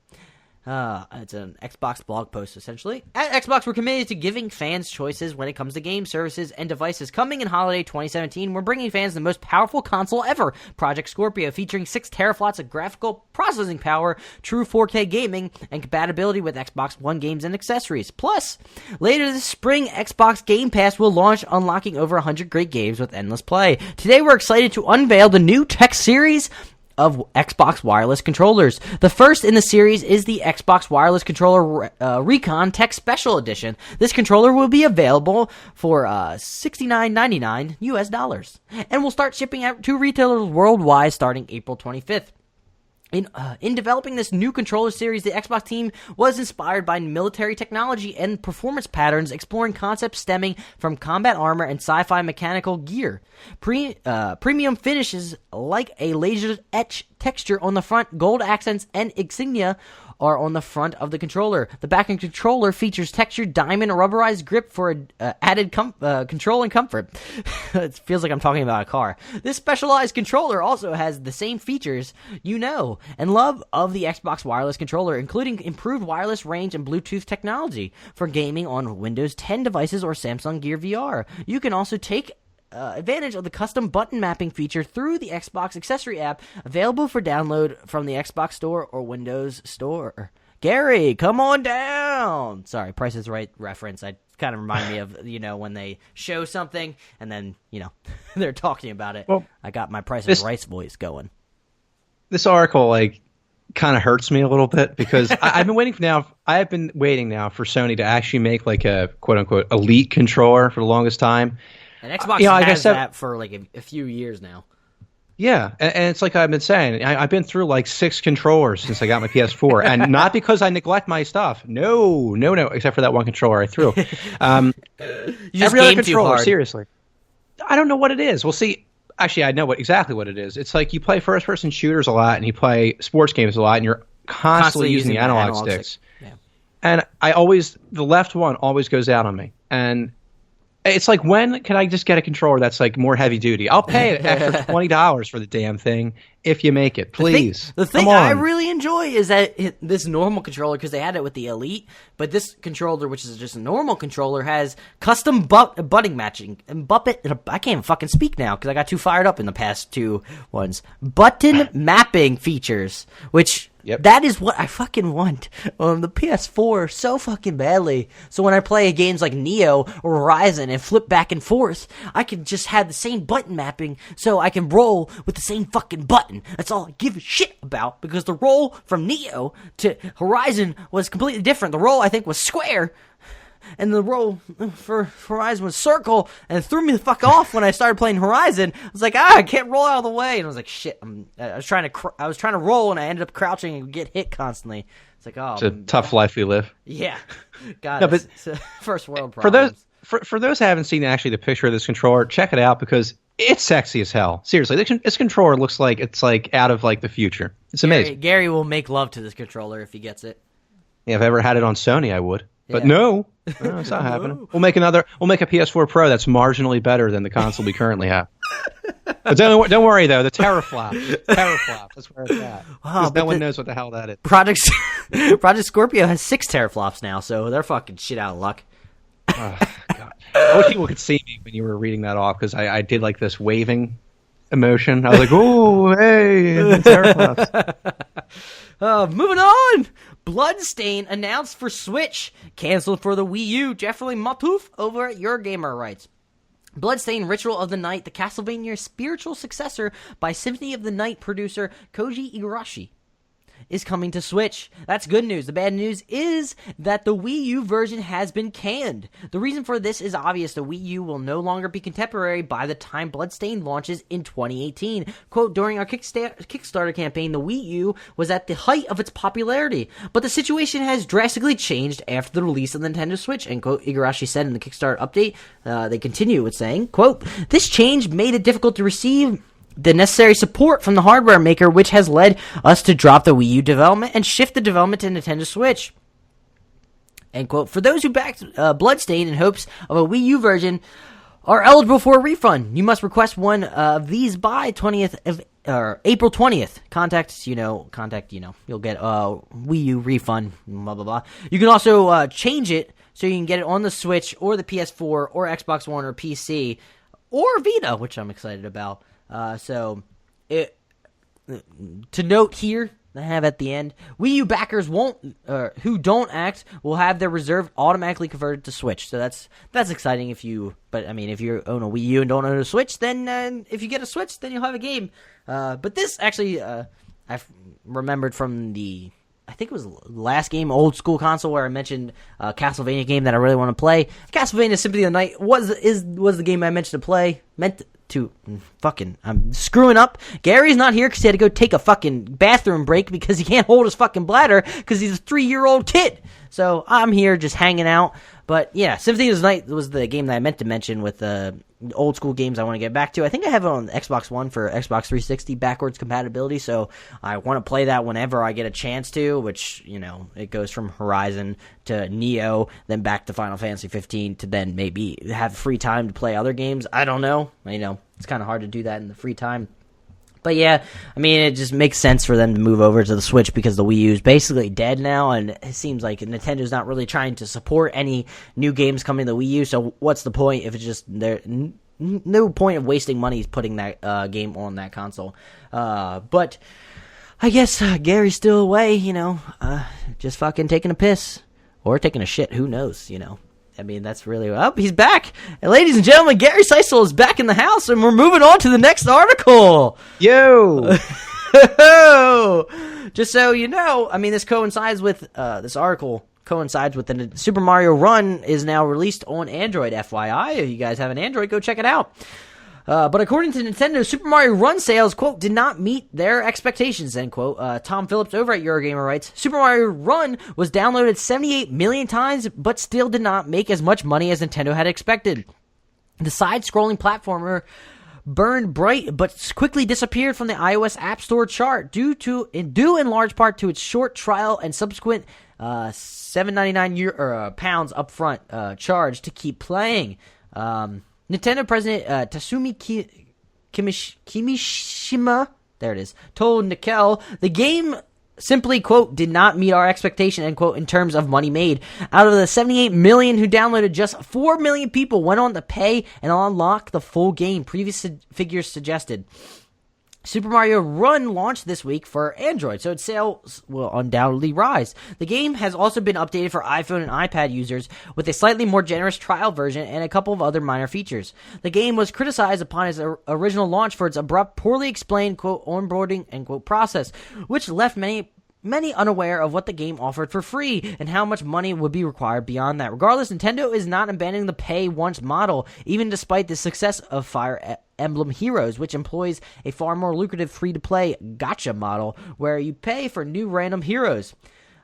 It's an Xbox blog post, essentially. At Xbox, we're committed to giving fans choices when it comes to game services and devices. Coming in holiday 2017, we're bringing fans the most powerful console ever, Project Scorpio, featuring 6 teraflops of graphical processing power, true 4K gaming, and compatibility with Xbox One games and accessories. Plus, later this spring, Xbox Game Pass will launch, unlocking over 100 great games with endless play. Today, we're excited to unveil the new Tech Series of Xbox wireless controllers. The first in the series is the Xbox Wireless Controller Recon Tech Special Edition. This controller will be available for $69.99 US and will start shipping out to retailers worldwide starting April 25th. In developing this new controller series, the Xbox team was inspired by military technology and performance patterns, exploring concepts stemming from combat armor and sci-fi mechanical gear. Premium finishes like a laser etch texture on the front, gold accents, and insignia are on the front of the controller. The back end controller features textured diamond rubberized grip for added control and comfort. It feels like I'm talking about a car. This specialized controller also has the same features and love of the Xbox wireless controller, including improved wireless range and Bluetooth technology for gaming on Windows 10 devices or Samsung Gear VR. You can also take advantage of the custom button mapping feature through the Xbox accessory app, available for download from the Xbox Store or Windows Store. Gary, come on down. Sorry, Price is Right reference. I kind of remind me of, when they show something and then, they're talking about it. Well, I got my Price is Right voice going. This article, kind of hurts me a little bit because I've been waiting now for Sony to actually make a quote unquote elite controller for the longest time. And Xbox has that for a few years now. Yeah, and it's like I've been saying, I've been through 6 controllers since I got my PS4, and not because I neglect my stuff. No, except for that one controller I threw. You just every other game too controller, hard. seriously. I don't know what it is. Well, see, actually, I know exactly what it is. It's you play first-person shooters a lot, and you play sports games a lot, and you're constantly using the analog sticks. Yeah. And the left one always goes out on me, and it's when can I just get a controller that's more heavy duty? I'll pay an extra $20 for the damn thing if you make it, please. The thing I really enjoy is that this normal controller, because they had it with the Elite, but this controller, which is just a normal controller, has custom button matching. And I can't even fucking speak now because I got too fired up in the past 2 ones. Button mapping features, which... Yep. That is what I fucking want on the PS4 so fucking badly. So when I play games like Neo or Horizon and flip back and forth, I can just have the same button mapping so I can roll with the same fucking button. That's all I give a shit about, because the roll from Neo to Horizon was completely different. The roll, I think, was square, and the roll for Horizon was circle, and it threw me the fuck off when I started playing Horizon. I was like, I can't roll out of the way, and I was like, shit. I was trying to roll, and I ended up crouching and get hit constantly. It's like, oh, it's a tough life we live. Yeah, God, it's a first world problem. For those who haven't seen actually the picture of this controller, check it out because it's sexy as hell. Seriously, this controller looks like it's out of the future. It's amazing. Gary will make love to this controller if he gets it. Yeah, if I ever had it on Sony, I would. But no, it's not happening. We'll make a PS4 Pro that's marginally better than the console we currently have. But don't worry though, the teraflop, that's where it's at. Wow, no one knows what the hell that is. Project Scorpio has 6 teraflops now, so they're fucking shit out of luck. Oh, God. I wish people could see me when you were reading that off, because I did this waving emotion. I was like, oh, hey, teraflops. Moving on. Bloodstain announced for Switch, canceled for the Wii U. Jeffrey Matouf over at Your Gamer writes, Bloodstain Ritual of the Night, the Castlevania spiritual successor by Symphony of the Night producer Koji Igarashi, is coming to Switch. That's good news. The bad news is that the Wii U version has been canned. The reason for this is obvious. The Wii U will no longer be contemporary by the time Bloodstain launches in 2018. Quote, during our Kickstarter campaign, the Wii U was at the height of its popularity, but the situation has drastically changed after the release of the Nintendo Switch, end quote, Igarashi said in the Kickstarter update. They continue with saying, quote, this change made it difficult to receive the necessary support from the hardware maker, which has led us to drop the Wii U development and shift the development to Nintendo Switch. End quote. For those who backed Bloodstain in hopes of a Wii U version are eligible for a refund. You must request one of these by April 20th. Contact, you'll get a Wii U refund, blah, blah, blah. You can also change it so you can get it on the Switch or the PS4 or Xbox One or PC or Vita, which I'm excited about. To note here, have at the end. Wii U backers who don't act will have their reserve automatically converted to Switch. So that's exciting if you own a Wii U and don't own a Switch, then if you get a Switch, then you'll have a game. But this actually, I've remembered from I think it was the last game, Old School Console, where I mentioned a Castlevania game that I really want to play. Castlevania Symphony of the Night was the game I mentioned to play. I'm screwing up. Gary's not here because he had to go take a fucking bathroom break because he can't hold his fucking bladder because he's a 3-year-old kid. So I'm here just hanging out. But yeah, Symphony of the Night was the game that I meant to mention with the old school games I want to get back to. I think I have it on Xbox One for Xbox 360 backwards compatibility, so I want to play that whenever I get a chance to, which, it goes from Horizon to Neo, then back to Final Fantasy 15 to then maybe have free time to play other games. I don't know. It's kind of hard to do that in the free time. But yeah, it just makes sense for them to move over to the Switch because the Wii U is basically dead now, and it seems like Nintendo's not really trying to support any new games coming to the Wii U, so what's the point if it's just there? No point of wasting money putting that game on that console. But I guess Gary's still away, just fucking taking a piss. Or taking a shit, who knows, that's really... he's back! And ladies and gentlemen, Gary Seisel is back in the house, and we're moving on to the next article! Yo! Just so you know, this coincides with... this article coincides with the Super Mario Run is now released on Android, FYI. If you guys have an Android, go check it out. But according to Nintendo, Super Mario Run sales, quote, did not meet their expectations, end quote. Tom Phillips over at Eurogamer writes, Super Mario Run was downloaded 78 million times, but still did not make as much money as Nintendo had expected. The side-scrolling platformer burned bright, but quickly disappeared from the iOS App Store chart due in large part to its short trial and subsequent $7.99 pounds upfront charge to keep playing. Nintendo President Tatsumi Kimishima, there it is, told Nickel the game simply, quote, did not meet our expectation, end quote, in terms of money made. Out of the 78 million who downloaded, just 4 million people went on to pay and unlock the full game, previous figures suggested. Super Mario Run launched this week for Android, so its sales will undoubtedly rise. The game has also been updated for iPhone and iPad users with a slightly more generous trial version and a couple of other minor features. The game was criticized upon its original launch for its abrupt, poorly explained, quote, onboarding, end quote, process, which left many unaware of what the game offered for free and how much money would be required beyond that. Regardless, Nintendo is not abandoning the pay-once model, even despite the success of Fire Emblem Heroes, which employs a far more lucrative free-to-play gacha model where you pay for new random heroes.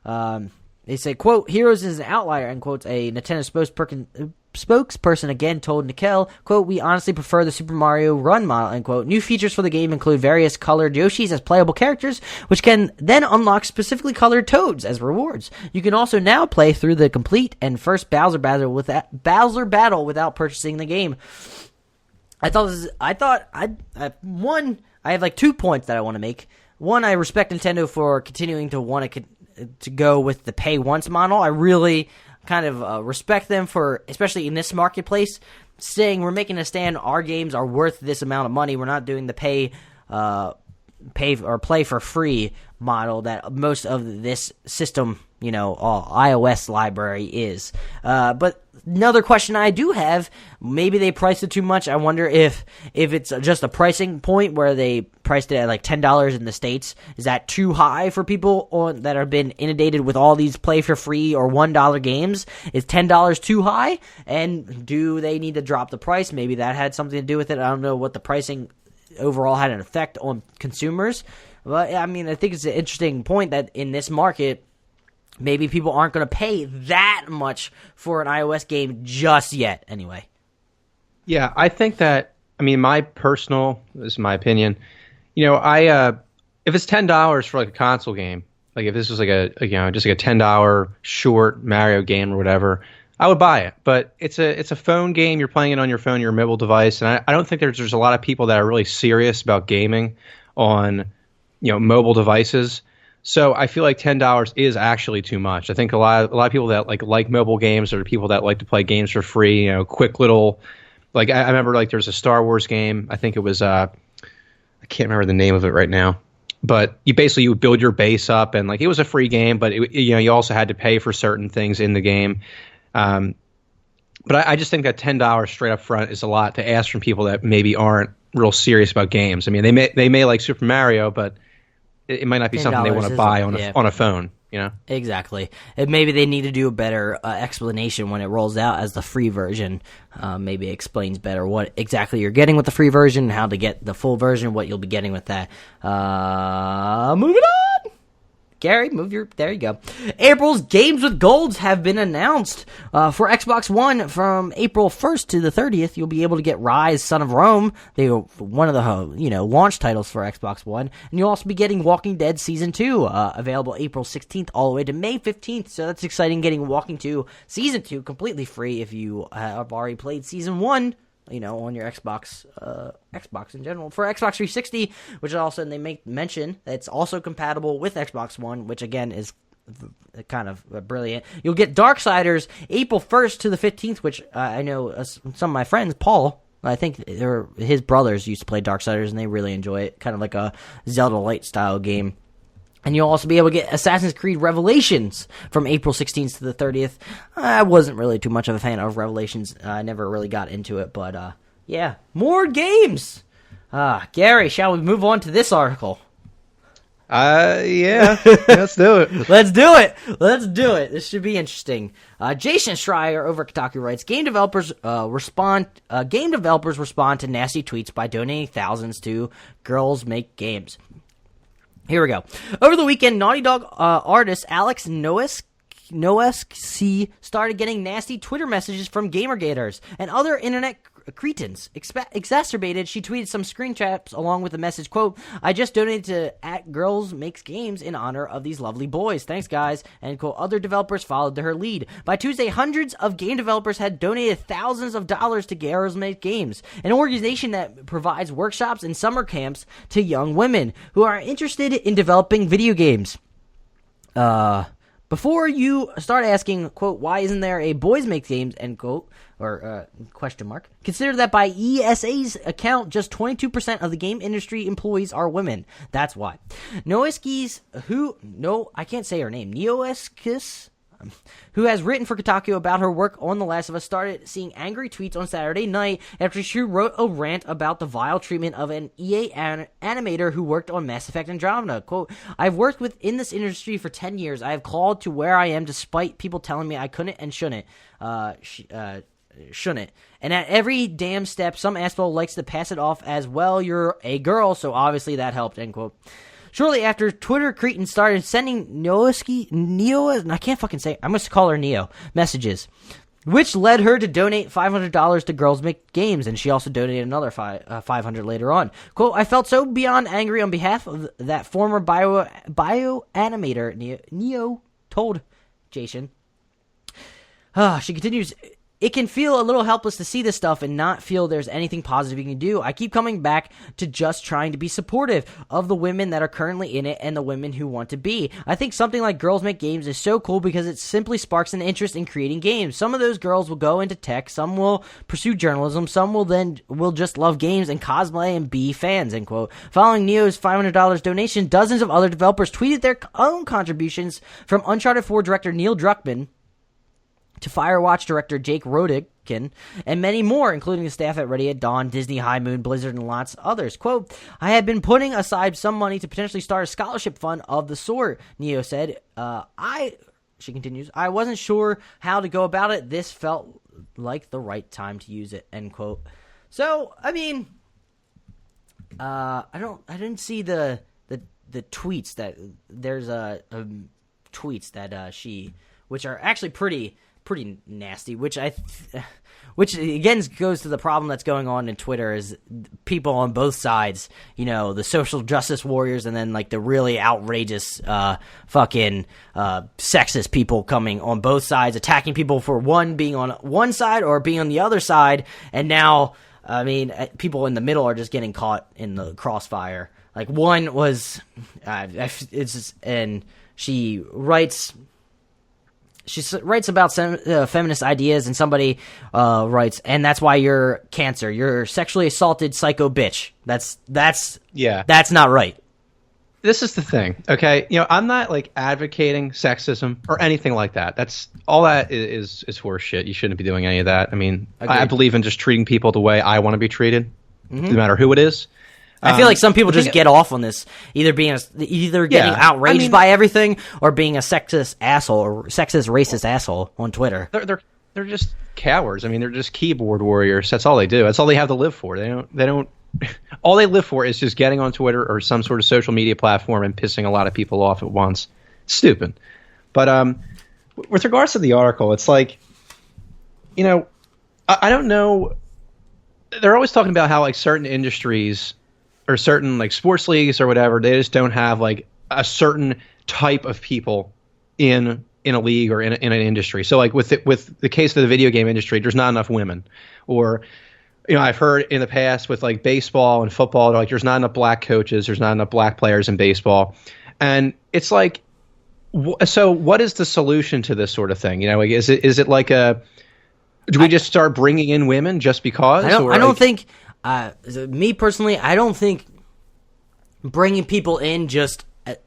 They say, quote, Heroes is an outlier, end quote, a Nintendo spokesperson again told Nickel, quote, we honestly prefer the Super Mario Run model, end quote. New features for the game include various colored Yoshis as playable characters, which can then unlock specifically colored Toads as rewards. You can also now play through the complete and first Bowser battle without purchasing the game. I have like 2 points that I want to make. One, I respect Nintendo for continuing to want to go with the pay once model. I really kind of respect them for, especially in this marketplace, saying we're making a stand. Our games are worth this amount of money. We're not doing the pay or play for free model that most of this system, iOS library is. But another question I do have, maybe they priced it too much. I wonder if it's just a pricing point where they priced it at like $10 in the States. Is that too high for people that have been inundated with all these play for free or $1 games? Is $10 too high? And do they need to drop the price? Maybe that had something to do with it. I don't know what the pricing overall had an effect on consumers. But I think it's an interesting point that in this market, maybe people aren't going to pay that much for an iOS game just yet, anyway. Yeah, I think that, this is my opinion, if it's $10 for like a console game, like if this was like just like a $10 short Mario game or whatever, I would buy it. But it's a phone game. You're playing it on your phone, your mobile device, and I don't think there's a lot of people that are really serious about gaming on mobile devices. So I feel like $10 is actually too much. I think a lot of people that like mobile games are people that like to play games for free. Quick little, like I remember like there's a Star Wars game. I think it was I can't remember the name of it right now. but you would build your base up, and like it was a free game, but you also had to pay for certain things in the game. But I just think that $10 straight up front is a lot to ask from people that maybe aren't real serious about games. I mean, they may like Super Mario, but it might not be something they want to buy on a phone. Exactly. And maybe they need to do a better explanation when it rolls out as the free version. Maybe it explains better what exactly you're getting with the free version, how to get the full version, what you'll be getting with that. Moving on. Gary, there you go. April's Games with Golds have been announced. For Xbox One, from April 1st to the 30th, you'll be able to get Rise, Son of Rome. They were one of the launch titles for Xbox One. And you'll also be getting Walking Dead Season 2, available April 16th all the way to May 15th. So that's exciting, getting Walking 2 Season 2 completely free if you have already played Season 1. On your Xbox in general. For Xbox 360, which also they mention that it's also compatible with Xbox One, which again is kind of brilliant. You'll get Darksiders April 1st to the 15th, which I know some of my friends, Paul, I think his brothers used to play Darksiders, and they really enjoy it. Kind of like a Zelda Light style game. And you'll also be able to get Assassin's Creed Revelations from April 16th to the 30th. I wasn't really too much of a fan of Revelations. I never really got into it, but yeah, more games. Gary, shall we move on to this article? Yeah, let's do it. Let's do it. This should be interesting. Jason Schreier over at Kotaku writes, Game developers respond to nasty tweets by donating thousands to Girls Make Games. Here we go. Over the weekend, Naughty Dog artist Alex Nowesky started getting nasty Twitter messages from Gamergaters and other internet cretins. Exacerbated, she tweeted some screenshots along with the message, quote, I just donated to @Girls Makes Games in honor of these lovely boys. Thanks, guys. And, quote, other developers followed to her lead. By Tuesday, hundreds of game developers had donated thousands of dollars to Girls Make Games, an organization that provides workshops and summer camps to young women who are interested in developing video games. Before you start asking, quote, why isn't there a Boys Make Games, end quote, or question mark, consider that by ESA's account, just 22% of the game industry employees are women. That's why. Nowesky's, Noweskis, who has written for Kotaku about her work on The Last of Us, started seeing angry tweets on Saturday night after she wrote a rant about the vile treatment of an EA animator who worked on Mass Effect Andromeda. Quote, I've worked within this industry for 10 years. I have clawed to where I am despite people telling me I couldn't and shouldn't. Shouldn't. And at every damn step, some asshole likes to pass it off as, well, you're a girl, so obviously that helped, end quote. Shortly after, Twitter cretins started sending I can't fucking say it. I must call her Neo, messages, which led her to donate $500 to Girls Make Games, and she also donated another $500 later on. Quote, I felt so beyond angry on behalf of that former bio animator, Neo told Jason. She continues, it can feel a little helpless to see this stuff and not feel there's anything positive you can do. I keep coming back to just trying to be supportive of the women that are currently in it and the women who want to be. I think something like Girls Make Games is so cool because it simply sparks an interest in creating games. Some of those girls will go into tech, some will pursue journalism, some will just love games and cosplay and be fans, end quote. Following Neo's $500 donation, dozens of other developers tweeted their own contributions, from Uncharted 4 director Neil Druckmann to Firewatch director Jake Rodikin, and many more, including the staff at Ready at Dawn, Disney, High Moon, Blizzard, and lots of others. Quote, I had been putting aside some money to potentially start a scholarship fund of the sort, Neo said. She continues, I wasn't sure how to go about it. This felt like the right time to use it, end quote. So, I mean, I didn't see the tweets that, there's tweets that which are actually pretty nasty, which again goes to the problem that's going on in Twitter, is people on both sides, the social justice warriors and then like the really outrageous fucking sexist people coming on both sides, attacking people for one being on one side or being on the other side, and now I mean people in the middle are just getting caught in the crossfire. Like one was and she writes about feminist ideas, and somebody writes, and that's why you're cancer. You're sexually assaulted psycho bitch. That's not right. this is the thing, okay? I'm not like advocating sexism or anything like that. That's all that is horse shit. You shouldn't be doing any of that. I mean, I believe in just treating people the way I want to be treated, no matter who it is. I feel like some people just get off on this, either getting outraged by everything or being a sexist asshole or sexist racist asshole on Twitter. They're just cowards. I mean, they're just keyboard warriors. That's all they do. That's all they have to live for. They don't. All they live for is just getting on Twitter or some sort of social media platform and pissing a lot of people off at once. Stupid. But with regards to the article, it's like, I don't know. They're always talking about how like certain industries or certain like sports leagues or whatever, they just don't have like a certain type of people in a league or in an industry. So like with the case of the video game industry, there's not enough women. Or I've heard in the past with like baseball and football, like there's not enough black coaches, there's not enough black players in baseball, and it's like, so what is the solution to this sort of thing? Like, is it like do we just start bringing in women just because? I don't think. Me personally, I don't think bringing people in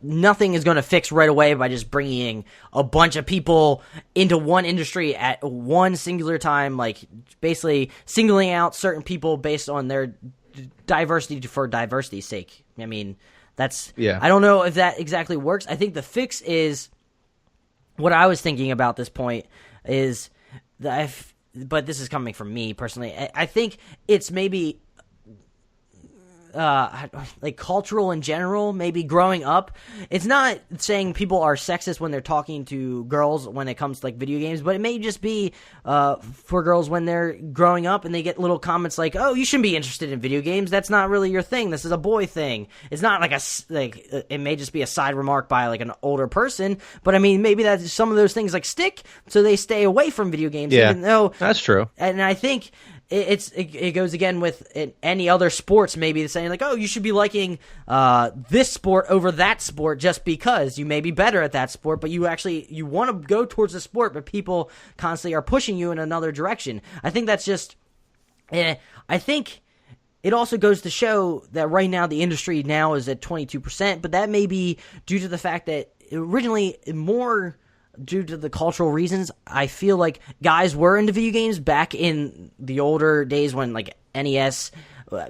nothing is going to fix right away by just bringing a bunch of people into one industry at one singular time, like basically singling out certain people based on their diversity for diversity's sake. I mean, I don't know if that exactly works. I think the fix is what I was thinking about this point is that but this is coming from me personally. I think it's maybe like cultural in general, maybe growing up. It's not saying people are sexist when they're talking to girls when it comes to like video games, but it may just be for girls when they're growing up and they get little comments like, "Oh, you shouldn't be interested in video games. That's not really your thing. This is a boy thing." It's not like it may just be a side remark by like an older person, but I mean maybe that some of those things like stick, so they stay away from video games. Yeah, even though that's true. And I think it goes again with any other sports, maybe saying like, oh, you should be liking this sport over that sport just because you may be better at that sport, but you want to go towards the sport, but people constantly are pushing you in another direction. I think that's just I think it also goes to show that right now the industry now is at 22%, but that may be due to the fact that originally more due to the cultural reasons. I feel like guys were into video games back in the older days when like NES,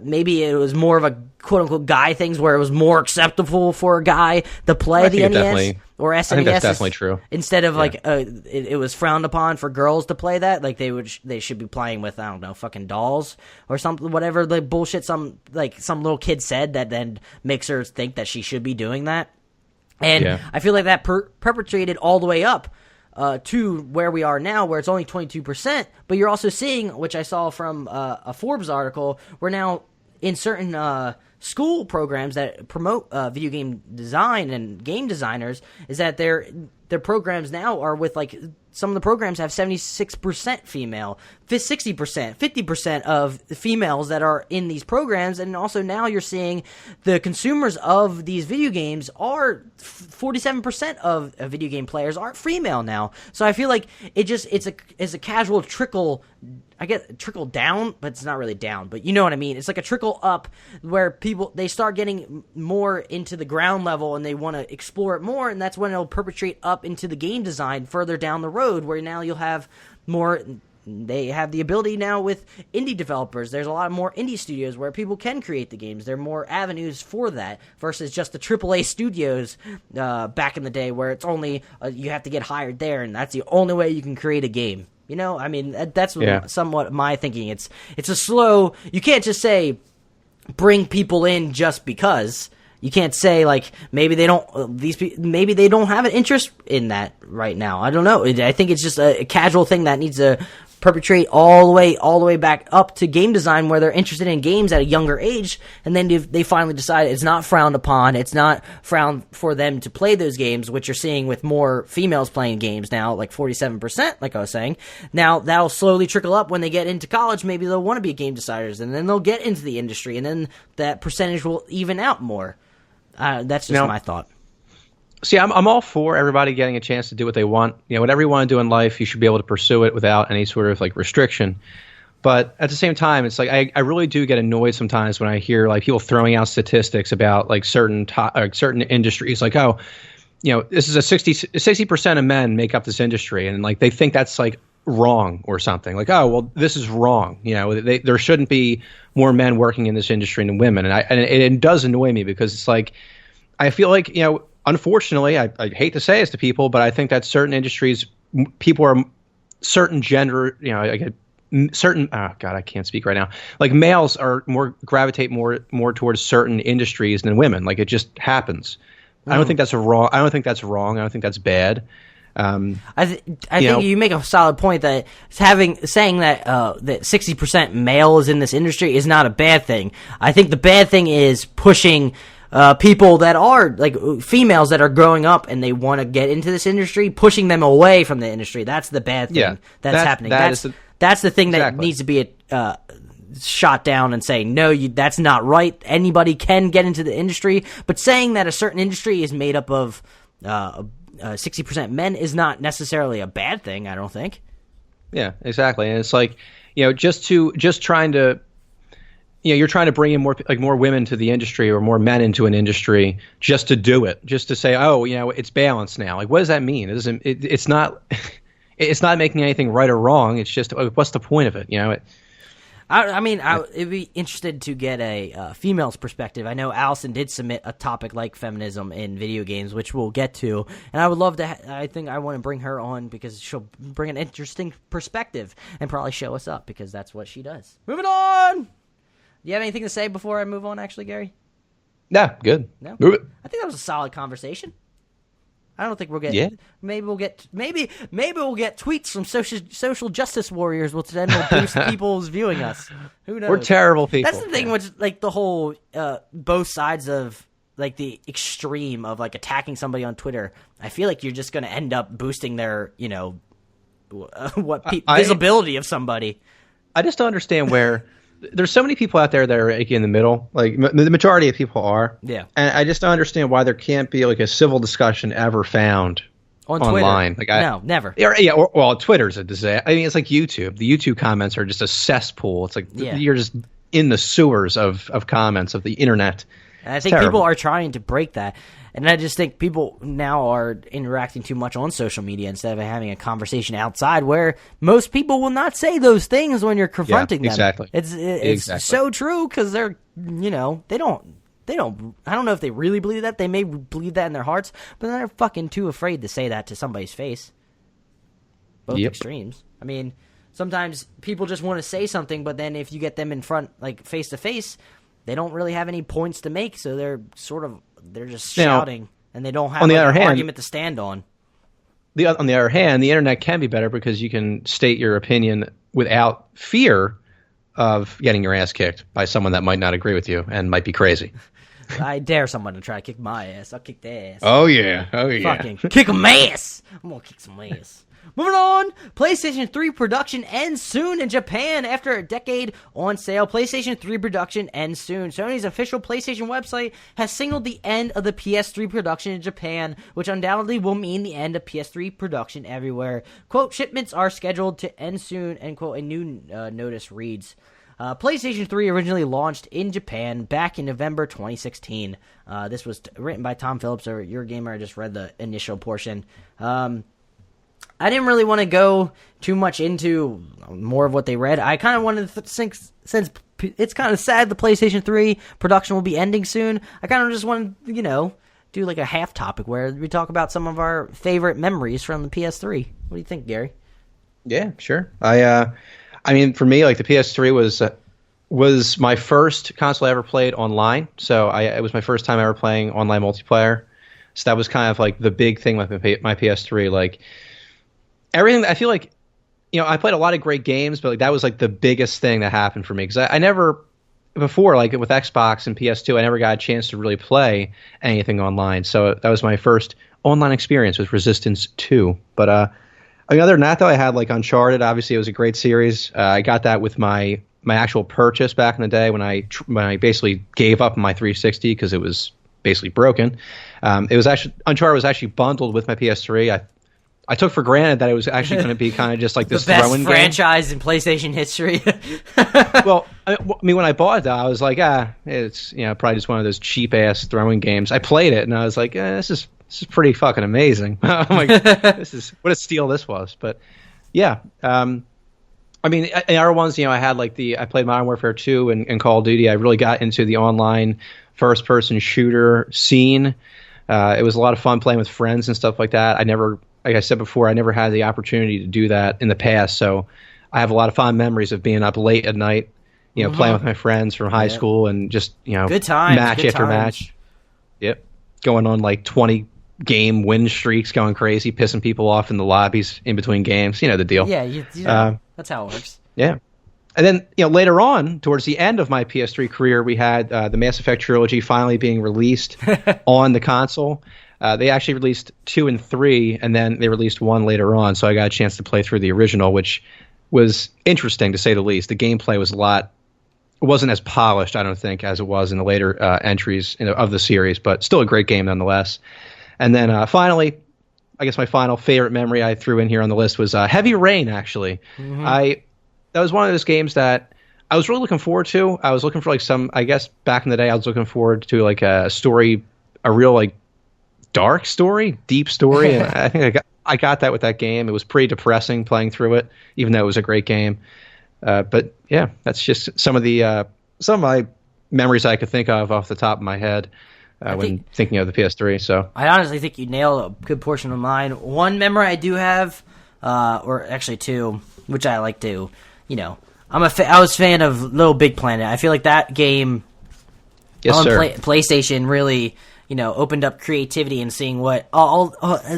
maybe it was more of a quote-unquote guy things where it was more acceptable for a guy to play the NES or SNES. I think that's definitely true. Instead of like it was frowned upon for girls to play that, like they should be playing with, I don't know, fucking dolls or something, whatever the bullshit some little kid said that then makes her think that she should be doing that. And I feel like that perpetrated all the way up to where we are now, where it's only 22%. But you're also seeing, which I saw from a Forbes article, where now in certain school programs that promote video game design and game designers, is that their programs now are with like some of the programs have 76% female, 60%, 50% of the females that are in these programs, and also now you're seeing the consumers of these video games are 47% of video game players are female now. So I feel like it's a casual trickle. I get trickle down, but it's not really down, but you know what I mean. It's like a trickle up where people, they start getting more into the ground level and they want to explore it more, and that's when it'll perpetrate up into the game design further down the road, where now you'll have more. They have the ability now with indie developers. There's a lot more indie studios where people can create the games. There are more avenues for that versus just the AAA studios back in the day where it's only you have to get hired there, and that's the only way you can create a game. You know, I mean, that's somewhat my thinking. It's a slow. You can't just say bring people in just because. You can't say like maybe they don't have an interest in that right now. I don't know. I think it's just a casual thing that needs to perpetrate all the way back up to game design, where they're interested in games at a younger age, and then they finally decide it's not frowned upon. It's not frowned for them to play those games, which you're seeing with more females playing games now, like 47%, like I was saying. Now that'll slowly trickle up when they get into college. Maybe they'll want to be game designers, and then they'll get into the industry, and then that percentage will even out more. That's just my thought. See, I'm all for everybody getting a chance to do what they want. Whatever you want to do in life, you should be able to pursue it without any sort of like restriction. But at the same time, it's like I really do get annoyed sometimes when I hear like people throwing out statistics about like certain industries, like, oh, this is 60% of men make up this industry, and like they think that's like wrong or something. Like, oh, well, this is wrong. There shouldn't be more men working in this industry than women, and it does annoy me because it's like I feel like unfortunately, I hate to say this to people, but I think that certain industries, people are certain gender, like certain, oh God, I can't speak right now. Like males are gravitate more towards certain industries than women. Like it just happens. I don't think that's wrong. I don't think that's wrong. I don't think that's bad. I think you make a solid point that saying that that 60% male is in this industry is not a bad thing. I think the bad thing is pushing people that are like females that are growing up and they want to get into this industry, pushing them away from the industry. That's the bad thing that's happening. That's the thing that needs to be shot down and say, no, that's not right. Anybody can get into the industry, but saying that a certain industry is made up of 60% men is not necessarily a bad thing, I don't think. Yeah, exactly. And it's like, just trying to, you're trying to bring in more women to the industry or more men into an industry just to do it, just to say, oh, it's balanced now. Like, what does that mean? It's not, it's not making anything right or wrong. It's just, what's the point of it? I'd be interested to get a female's perspective. I know Allison did submit a topic like feminism in video games, which we'll get to, and I would love to. I think I want to bring her on because she'll bring an interesting perspective and probably show us up because that's what she does. Moving on. Do you have anything to say before I move on? Actually, Gary. No, good. No, move it. I think that was a solid conversation. I don't think we'll get. Yeah. Maybe we'll get tweets from social justice warriors, which then will boost people's viewing us. Who knows? We're terrible people. That's the thing, which like the whole both sides of like the extreme of like attacking somebody on Twitter. I feel like you're just going to end up boosting their visibility of somebody. I just don't understand where. There's so many people out there that are in the middle. Like the majority of people are. Yeah. And I just don't understand why there can't be like a civil discussion ever found online. Twitter. No, never. Well, Twitter's a disaster. I mean, it's like YouTube. The YouTube comments are just a cesspool. It's like you're just in the sewers of comments of the internet. And I think people are trying to break that. And I just think people now are interacting too much on social media instead of having a conversation outside where most people will not say those things when you're confronting them. Exactly. It's so true because they're, they don't, I don't know if they really believe that. They may believe that in their hearts, but they're fucking too afraid to say that to somebody's face. Both extremes. I mean, sometimes people just want to say something, but then if you get them in front, like face to face, they don't really have any points to make, so they're just shouting, and they don't have an argument to stand on. On the other hand, the internet can be better because you can state your opinion without fear of getting your ass kicked by someone that might not agree with you and might be crazy. I dare someone to try to kick my ass. I'll kick their ass. Oh, yeah. Fucking kick 'em ass. I'm going to kick some ass. Moving on, PlayStation 3 production ends soon in Japan after a decade on sale. PlayStation 3 production ends soon. Sony's official PlayStation website has signaled the end of the PS3 production in Japan, which undoubtedly will mean the end of PS3 production everywhere. Quote, shipments are scheduled to end soon, end quote, a new notice reads. PlayStation 3 originally launched in Japan back in November 2016. This was written by Tom Phillips, or Your Gamer. I just read the initial portion. I didn't really want to go too much into more of what they read. I kind of wanted to think, since it's kind of sad the PlayStation 3 production will be ending soon, I kind of just wanted to, do like a half topic where we talk about some of our favorite memories from the PS3. What do you think, Gary? Yeah, sure. I mean, for me, like the PS3 was my first console I ever played online. So it was my first time ever playing online multiplayer. So that was kind of like the big thing with my PS3. Like everything, I feel like, I played a lot of great games, but like that was like the biggest thing that happened for me because I never before, like with Xbox and PS2, I never got a chance to really play anything online. So that was my first online experience with Resistance 2. But other than that, though, I had like Uncharted. Obviously, it was a great series. I got that with my actual purchase back in the day when I basically gave up my 360 because it was basically broken. Uncharted was actually bundled with my PS3. I took for granted that it was actually going to be kind of just like this the best throwing franchise in PlayStation history. Well, I mean, when I bought it, it's like, it's probably just one of those cheap ass throwing games. I played it and I was like, this is pretty fucking amazing. I'm like, this is what a steal this was. But yeah, I mean, in other ones, I had like I played Modern Warfare 2 and Call of Duty. I really got into the online first person shooter scene. It was a lot of fun playing with friends and stuff like that. Like I said before, I never had the opportunity to do that in the past. So I have a lot of fond memories of being up late at night, playing with my friends from high school and just, good times, match after match. Yep. Going on like 20 game win streaks, going crazy, pissing people off in the lobbies in between games. You know the deal. Yeah, that's how it works. Yeah. And then, later on, towards the end of my PS3 career, we had the Mass Effect trilogy finally being released on the console. They actually released 2 and 3, and then they released 1 later on. So I got a chance to play through the original, which was interesting to say the least. The gameplay was it wasn't as polished, I don't think, as it was in the later entries of the series, but still a great game nonetheless. And then finally, I guess my final favorite memory I threw in here on the list was Heavy Rain, actually. Mm-hmm. That was one of those games that I was really looking forward to. I was looking for I guess back in the day, I was looking forward to like a story, a real like dark story, deep story. And I think I got that with that game. It was pretty depressing playing through it, even though it was a great game. But yeah, that's just some of my memories I could think of off the top of my head when thinking of the PS3. So I honestly think you nailed a good portion of mine. One memory I do have, or actually 2, which I like to, I was a fan of Little Big Planet. I feel like that game on PlayStation really, opened up creativity and seeing what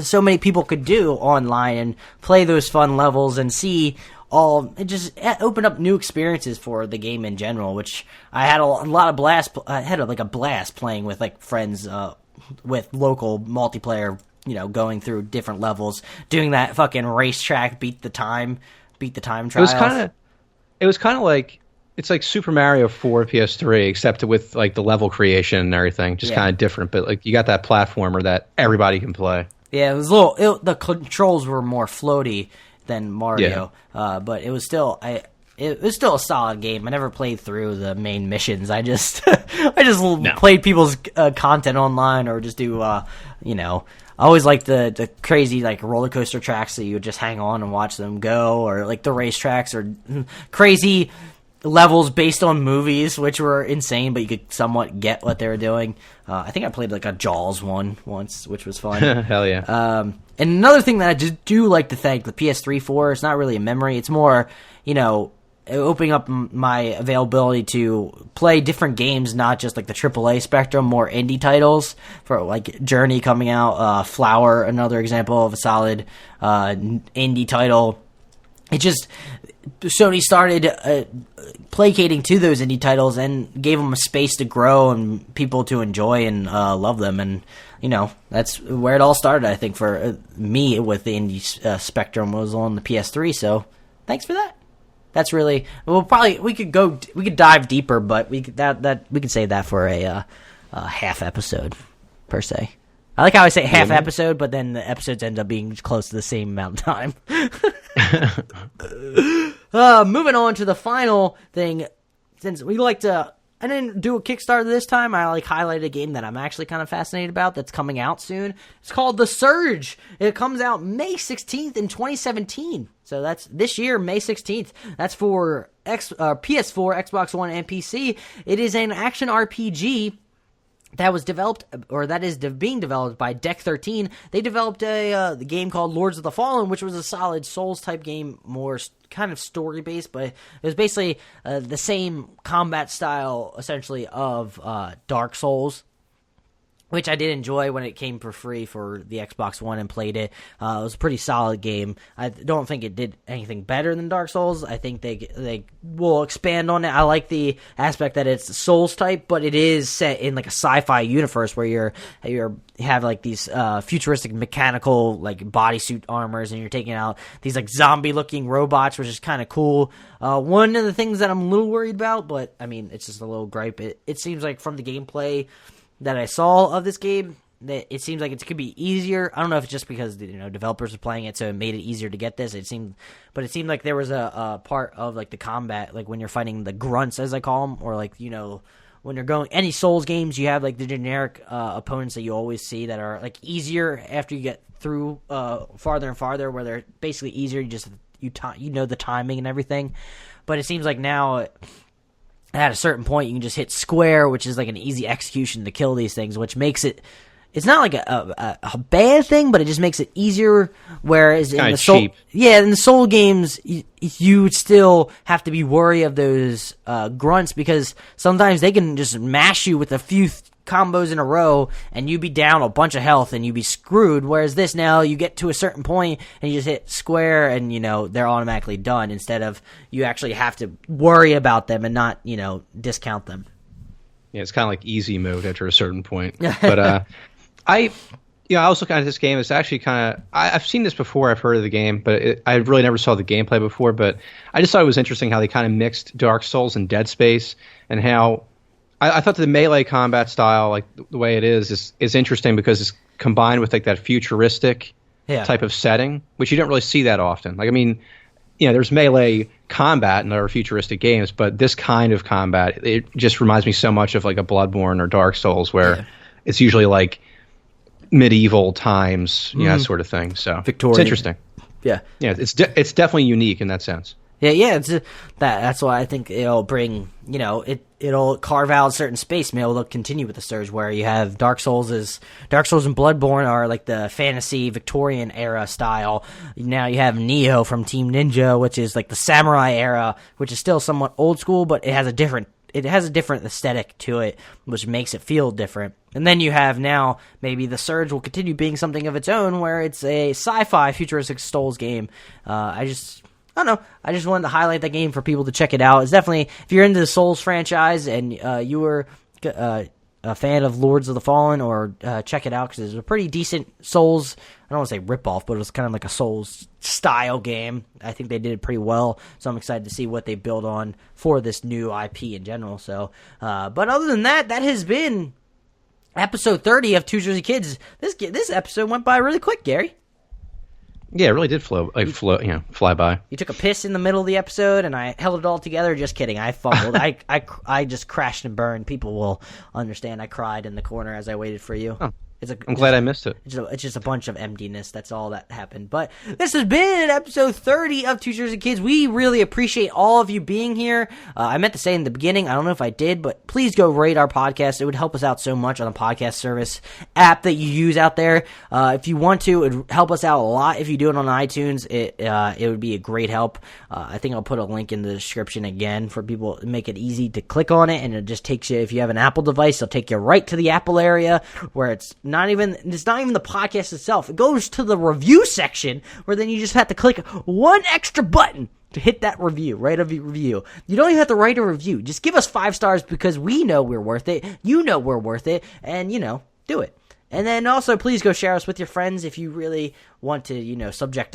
so many people could do online and play those fun levels and see it just opened up new experiences for the game in general, which I had a lot of blast. I had a blast playing with like friends, with local multiplayer, going through different levels, doing that fucking racetrack, beat the time trial. It was kind of like, it's like Super Mario 4 PS3, except with like the level creation and everything, just kind of different. But like you got that platformer that everybody can play. Yeah, it was the controls were more floaty than Mario, but it was still a solid game. I never played through the main missions. I just played people's content online, or just do I always like the crazy like roller coaster tracks that you would just hang on and watch them go, or like the race tracks, or crazy levels based on movies, which were insane, but you could somewhat get what they were doing. I think I played like a Jaws one once, which was fun. Hell yeah. And another thing that I just do like to thank the PS3 for, it's not really a memory, it's more, opening up my availability to play different games, not just like the AAA spectrum, more indie titles, for like Journey coming out, Flower, another example of a solid indie title. It just, Sony started placating to those indie titles and gave them a space to grow and people to enjoy and love them. And, that's where it all started, I think, for me with the indie spectrum was on the PS3. So thanks for that. That's really, we could dive deeper, but we could save that for a half episode per se. I like how I say half episode, but then the episodes end up being close to the same amount of time. Moving on to the final thing, since we like to, I didn't do a Kickstarter this time. I highlighted a game that I'm actually kind of fascinated about that's coming out soon. It's called The Surge. It comes out May 16th in 2017. So that's this year, May 16th. That's for PS4, Xbox One, and PC. It is an action RPG that was developed, or that is being developed by Deck 13. They developed the game called Lords of the Fallen, which was a solid Souls-type game, more kind of story-based, but it was basically the same combat style, essentially, of Dark Souls, which I did enjoy when it came for free for the Xbox One and played it. It was a pretty solid game. I don't think it did anything better than Dark Souls. I think they will expand on it. I like the aspect that it's Souls type, but it is set in like a sci-fi universe where you have like these futuristic mechanical like bodysuit armors, and you're taking out these like zombie-looking robots, which is kind of cool. One of the things that I'm a little worried about, but I mean it's just a little gripe. It seems like from the gameplay that I saw of this game, it seems like it could be easier. I don't know if it's just because developers are playing it, so it made it easier to get this. It seemed like there was a part of like the combat, like when you're fighting the grunts, as I call them, or like when you're going any Souls games, you have like the generic opponents that you always see that are like easier after you get through farther and farther, where they're basically easier. You know the timing and everything, but it seems like now at a certain point you can just hit square, which is like an easy execution to kill these things, which makes it's not like a bad thing, but it just makes it easier. Whereas in the Soul games, you would still have to be worried of those grunts, because sometimes they can just mash you with a few combos in a row and you'd be down a bunch of health and you'd be screwed. Whereas this, now you get to a certain point and you just hit square and they're automatically done, instead of you actually have to worry about them and not discount them. Yeah, it's kind of like easy mode after a certain point. But I was looking at this game. It's actually kind of I've seen this before. I've heard of the game, but I really never saw the gameplay before. But I just thought it was interesting how they kind of mixed Dark Souls and Dead Space, and how I thought the melee combat style, like the way it is interesting, because it's combined with like that futuristic type of setting, which you don't really see that often. Like, I mean, there's melee combat in other futuristic games, but this kind of combat, it just reminds me so much of like a Bloodborne or Dark Souls, where it's usually like medieval times, that sort of thing. So Victorian. It's interesting. Yeah, it's definitely unique in that sense. Yeah, that's why I think it'll bring, it'll carve out a certain space. Maybe it'll continue with the surge, where you have Dark Souls and Bloodborne are like the fantasy Victorian era style. Now you have Nioh from Team Ninja, which is like the samurai era, which is still somewhat old school, but it has a different aesthetic to it, which makes it feel different. And then you have now, maybe the Surge will continue being something of its own, where it's a sci-fi futuristic Souls game. I don't know. I just wanted to highlight that game for people to check it out. It's definitely, if you're into the Souls franchise and you were a fan of Lords of the Fallen, or check it out, because it's a pretty decent Souls, I don't want to say rip-off, but it was kind of like a Souls-style game. I think they did it pretty well, so I'm excited to see what they build on for this new IP in general. So, but other than that, that has been episode 30 of Two Jersey Kids. This episode went by really quick, Gary. Yeah, it really did fly by. You took a piss in the middle of the episode, and I held it all together. Just kidding. I fumbled. I just crashed and burned. People will understand. I cried in the corner as I waited for you. Oh. I'm glad I missed it. It's just a bunch of emptiness. That's all that happened. But this has been episode 30 of Two Jersey Kids. We really appreciate all of you being here. I meant to say in the beginning, I don't know if I did, but please go rate our podcast. It would help us out so much on the podcast service app that you use out there. If you want to, it would help us out a lot. If you do it on iTunes, it would be a great help. I think I'll put a link in the description again for people to make it easy to click on it, and it just takes you, if you have an Apple device, it'll take you right to the Apple area, where it's not even the podcast itself. It goes to the review section, where then you just have to click one extra button to hit that review, write a review. You don't even have to write a review. Just give us 5 stars, because we know we're worth it. You know we're worth it, and do it. And then also, please go share us with your friends if you really want to, subject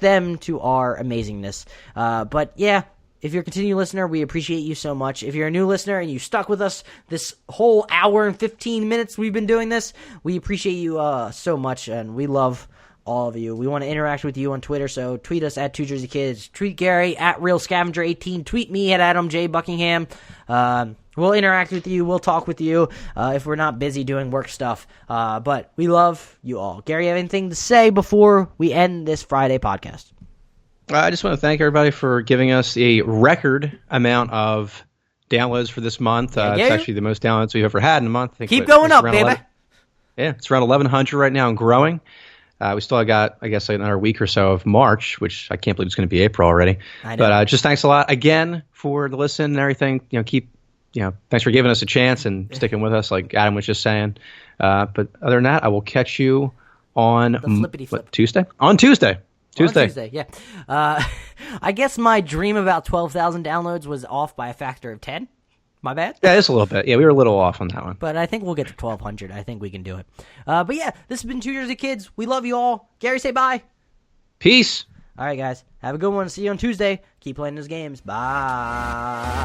them to our amazingness. But yeah, if you're a continued listener, we appreciate you so much. If you're a new listener and you stuck with us this whole hour and 15 minutes we've been doing this, we appreciate you so much, and we love all of you. We want to interact with you on Twitter, so tweet us at Two Jersey Kids. Tweet Gary at RealScavenger18. Tweet me at Adam J. Buckingham. We'll interact with you. We'll talk with you if we're not busy doing work stuff. But we love you all. Gary, have anything to say before we end this Friday podcast? I just want to thank everybody for giving us a record amount of downloads for this month. It's actually the most downloads we've ever had in a month. Keep going up, baby. It's around 1,100 right now and growing. We still got, I guess, another week or so of March, which I can't believe it's going to be April already. I know. But just thanks a lot again for the listen and everything. Thanks for giving us a chance and sticking with us, like Adam was just saying. But other than that, I will catch you on Tuesday? On Tuesday. Yeah. I guess my dream about 12,000 downloads was off by a factor of 10. My bad? Yeah, just a little bit. Yeah, we were a little off on that one. But I think we'll get to 1,200. I think we can do it. But yeah, this has been Two Jersey Kids. We love you all. Gary, say bye. Peace. All right, guys. Have a good one. See you on Tuesday. Keep playing those games. Bye.